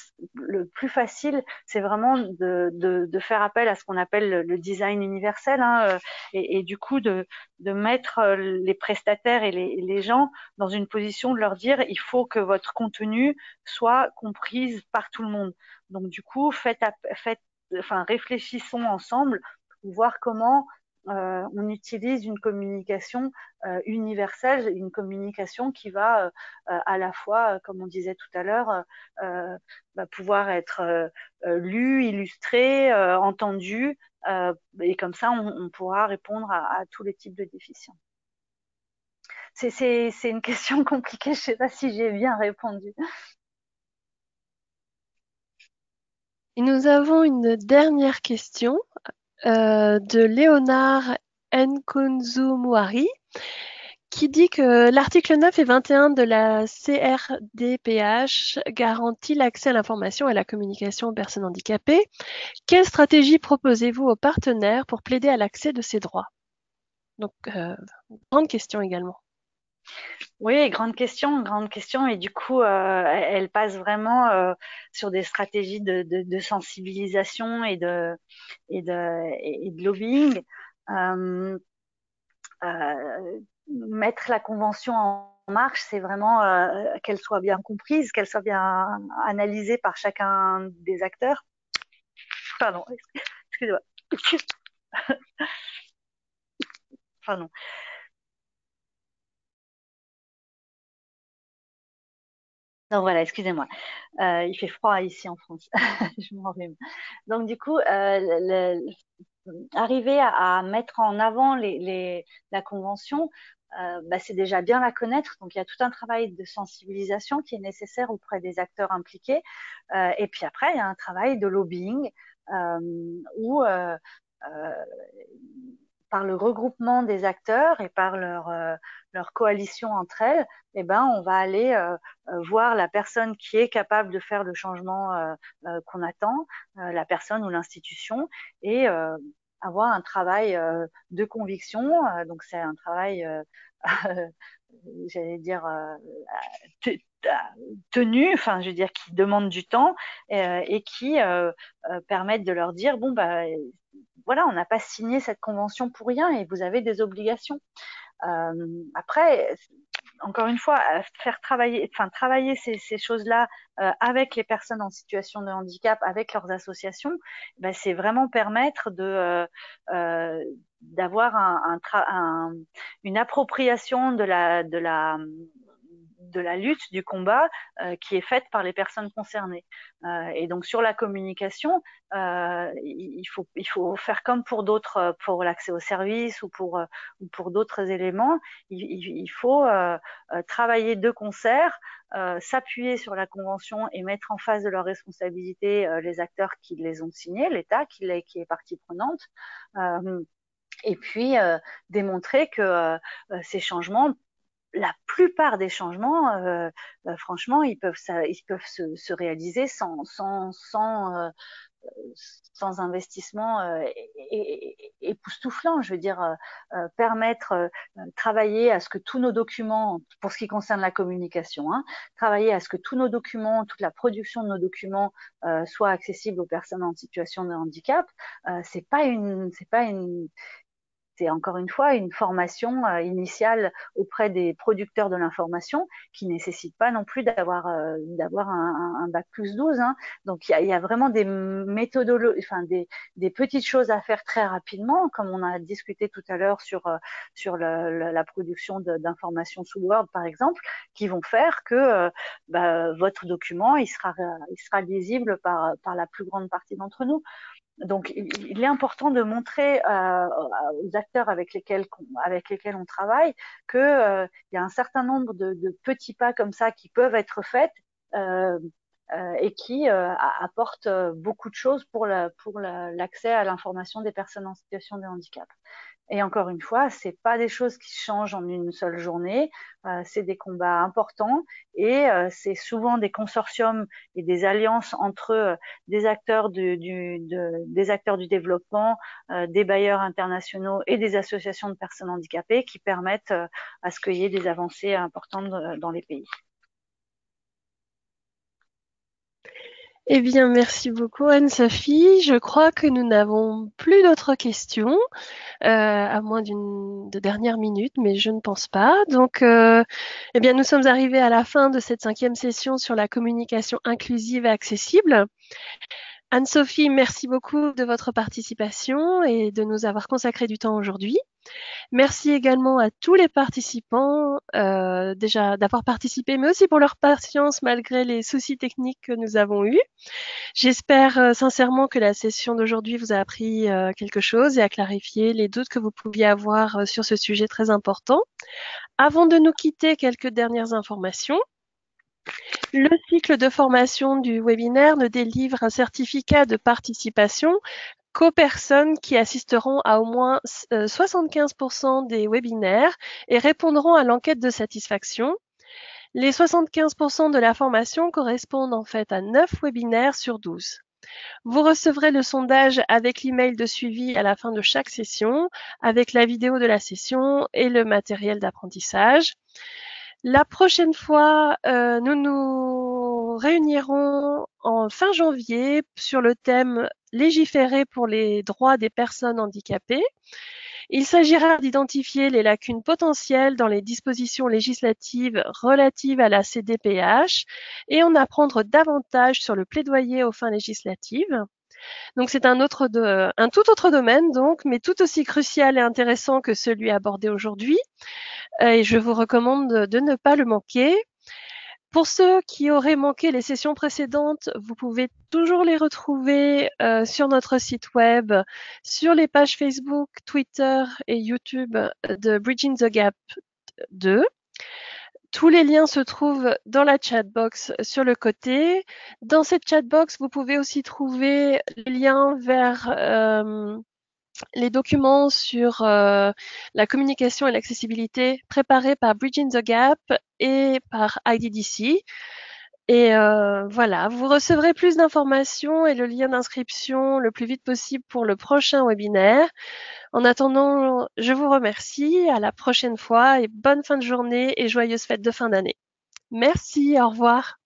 facile, c'est vraiment de faire appel à ce qu'on appelle le design universel, hein, et du coup de mettre les prestataires et les gens dans une position de leur dire il faut que votre contenu soit comprise par tout le monde. Donc du coup, enfin réfléchissons ensemble pour voir comment on utilise une communication universelle, une communication qui va à la fois, comme on disait tout à l'heure, pouvoir être lue, illustrée, entendue, et comme ça, on pourra répondre à tous les types de déficients. C'est une question compliquée, je ne sais pas si j'ai bien répondu. Et nous avons une dernière question de Léonard Nkunzu-Mouari qui dit que l'article 9 et 21 de la CRDPH garantit l'accès à l'information et à la communication aux personnes handicapées. Quelle stratégie proposez-vous aux partenaires pour plaider à l'accès de ces droits? Donc, grande question également. Oui, grande question. Et du coup, elle passe vraiment sur des stratégies de sensibilisation et de lobbying. Euh, Mettre la convention en marche, c'est vraiment qu'elle soit bien comprise, qu'elle soit bien analysée par chacun des acteurs. Pardon, excusez-moi. Pardon. Donc voilà, excusez-moi. Il fait froid ici en France. Je m'enrhume. Donc du coup, arriver à mettre en avant la convention, c'est déjà bien la connaître. Donc il y a tout un travail de sensibilisation qui est nécessaire auprès des acteurs impliqués. Et puis après, il y a un travail de lobbying où par le regroupement des acteurs et par leur coalition entre elles, eh ben, on va aller voir la personne qui est capable de faire le changement qu'on attend, la personne ou l'institution, et avoir un travail de conviction. Donc c'est un travail, j'allais dire, tenu, enfin je veux dire qui demande du temps et qui permettent de leur dire bon bah voilà, on n'a pas signé cette convention pour rien et vous avez des obligations. Après, encore une fois, faire travailler ces choses-là avec les personnes en situation de handicap, avec leurs associations, ben, c'est vraiment permettre d'avoir une appropriation de la lutte, du combat qui est faite par les personnes concernées. Et donc sur la communication, il faut faire comme pour d'autres, pour l'accès aux services ou pour d'autres éléments. Il faut travailler de concert, s'appuyer sur la convention et mettre en face de leurs responsabilités les acteurs qui les ont signés, l'État qui est partie prenante, et puis démontrer que ces changements, la plupart des changements, franchement, ils peuvent se réaliser sans investissement époustouflant. Je veux dire, permettre, travailler à ce que tous nos documents, pour ce qui concerne la communication, hein, travailler à ce que tous nos documents, toute la production de nos documents soit accessible aux personnes en situation de handicap. C'est encore une fois une formation initiale auprès des producteurs de l'information qui nécessite pas non plus d'avoir un bac plus 12. Hein. Donc il y a vraiment des méthodologies, enfin des petites choses à faire très rapidement, comme on a discuté tout à l'heure sur la production d'informations sous Word par exemple, qui vont faire que votre document il sera lisible par la plus grande partie d'entre nous. Donc, il est important de montrer aux acteurs avec lesquels on travaille qu'il y a un certain nombre de petits pas comme ça qui peuvent être faits et qui apporte beaucoup de choses pour l'accès à l'information des personnes en situation de handicap. Et encore une fois, c'est pas des choses qui changent en une seule journée, c'est des combats importants et c'est souvent des consortiums et des alliances entre des acteurs des acteurs du développement, des bailleurs internationaux et des associations de personnes handicapées qui permettent à ce qu'il y ait des avancées importantes dans les pays. Eh bien, merci beaucoup Anne-Sophie. Je crois que nous n'avons plus d'autres questions, à moins de dernière minute, mais je ne pense pas. Donc, eh bien, nous sommes arrivés à la fin de cette 5e session sur la communication inclusive et accessible. Anne-Sophie, merci beaucoup de votre participation et de nous avoir consacré du temps aujourd'hui. Merci également à tous les participants, déjà d'avoir participé, mais aussi pour leur patience malgré les soucis techniques que nous avons eus. J'espère sincèrement que la session d'aujourd'hui vous a appris quelque chose et a clarifié les doutes que vous pouviez avoir sur ce sujet très important. Avant de nous quitter, quelques dernières informations. Le cycle de formation du webinaire ne délivre un certificat de participation qu'aux personnes qui assisteront à au moins 75% des webinaires et répondront à l'enquête de satisfaction. Les 75% de la formation correspondent en fait à 9 webinaires sur 12. Vous recevrez le sondage avec l'email de suivi à la fin de chaque session, avec la vidéo de la session et le matériel d'apprentissage. La prochaine fois, nous nous réunirons en fin janvier sur le thème légiférer pour les droits des personnes handicapées. Il s'agira d'identifier les lacunes potentielles dans les dispositions législatives relatives à la CDPH et en apprendre davantage sur le plaidoyer aux fins législatives. Donc c'est un tout autre domaine donc, mais tout aussi crucial et intéressant que celui abordé aujourd'hui. Et je vous recommande de ne pas le manquer. Pour ceux qui auraient manqué les sessions précédentes, vous pouvez toujours les retrouver sur notre site web, sur les pages Facebook, Twitter et YouTube de Bridging the Gap 2. Tous les liens se trouvent dans la chatbox sur le côté. Dans cette chatbox, vous pouvez aussi trouver le lien vers les documents sur la communication et l'accessibilité préparés par Bridging the Gap et par IDDC. Et voilà, vous recevrez plus d'informations et le lien d'inscription le plus vite possible pour le prochain webinaire. En attendant, je vous remercie. À la prochaine fois et bonne fin de journée et joyeuses fêtes de fin d'année. Merci, au revoir.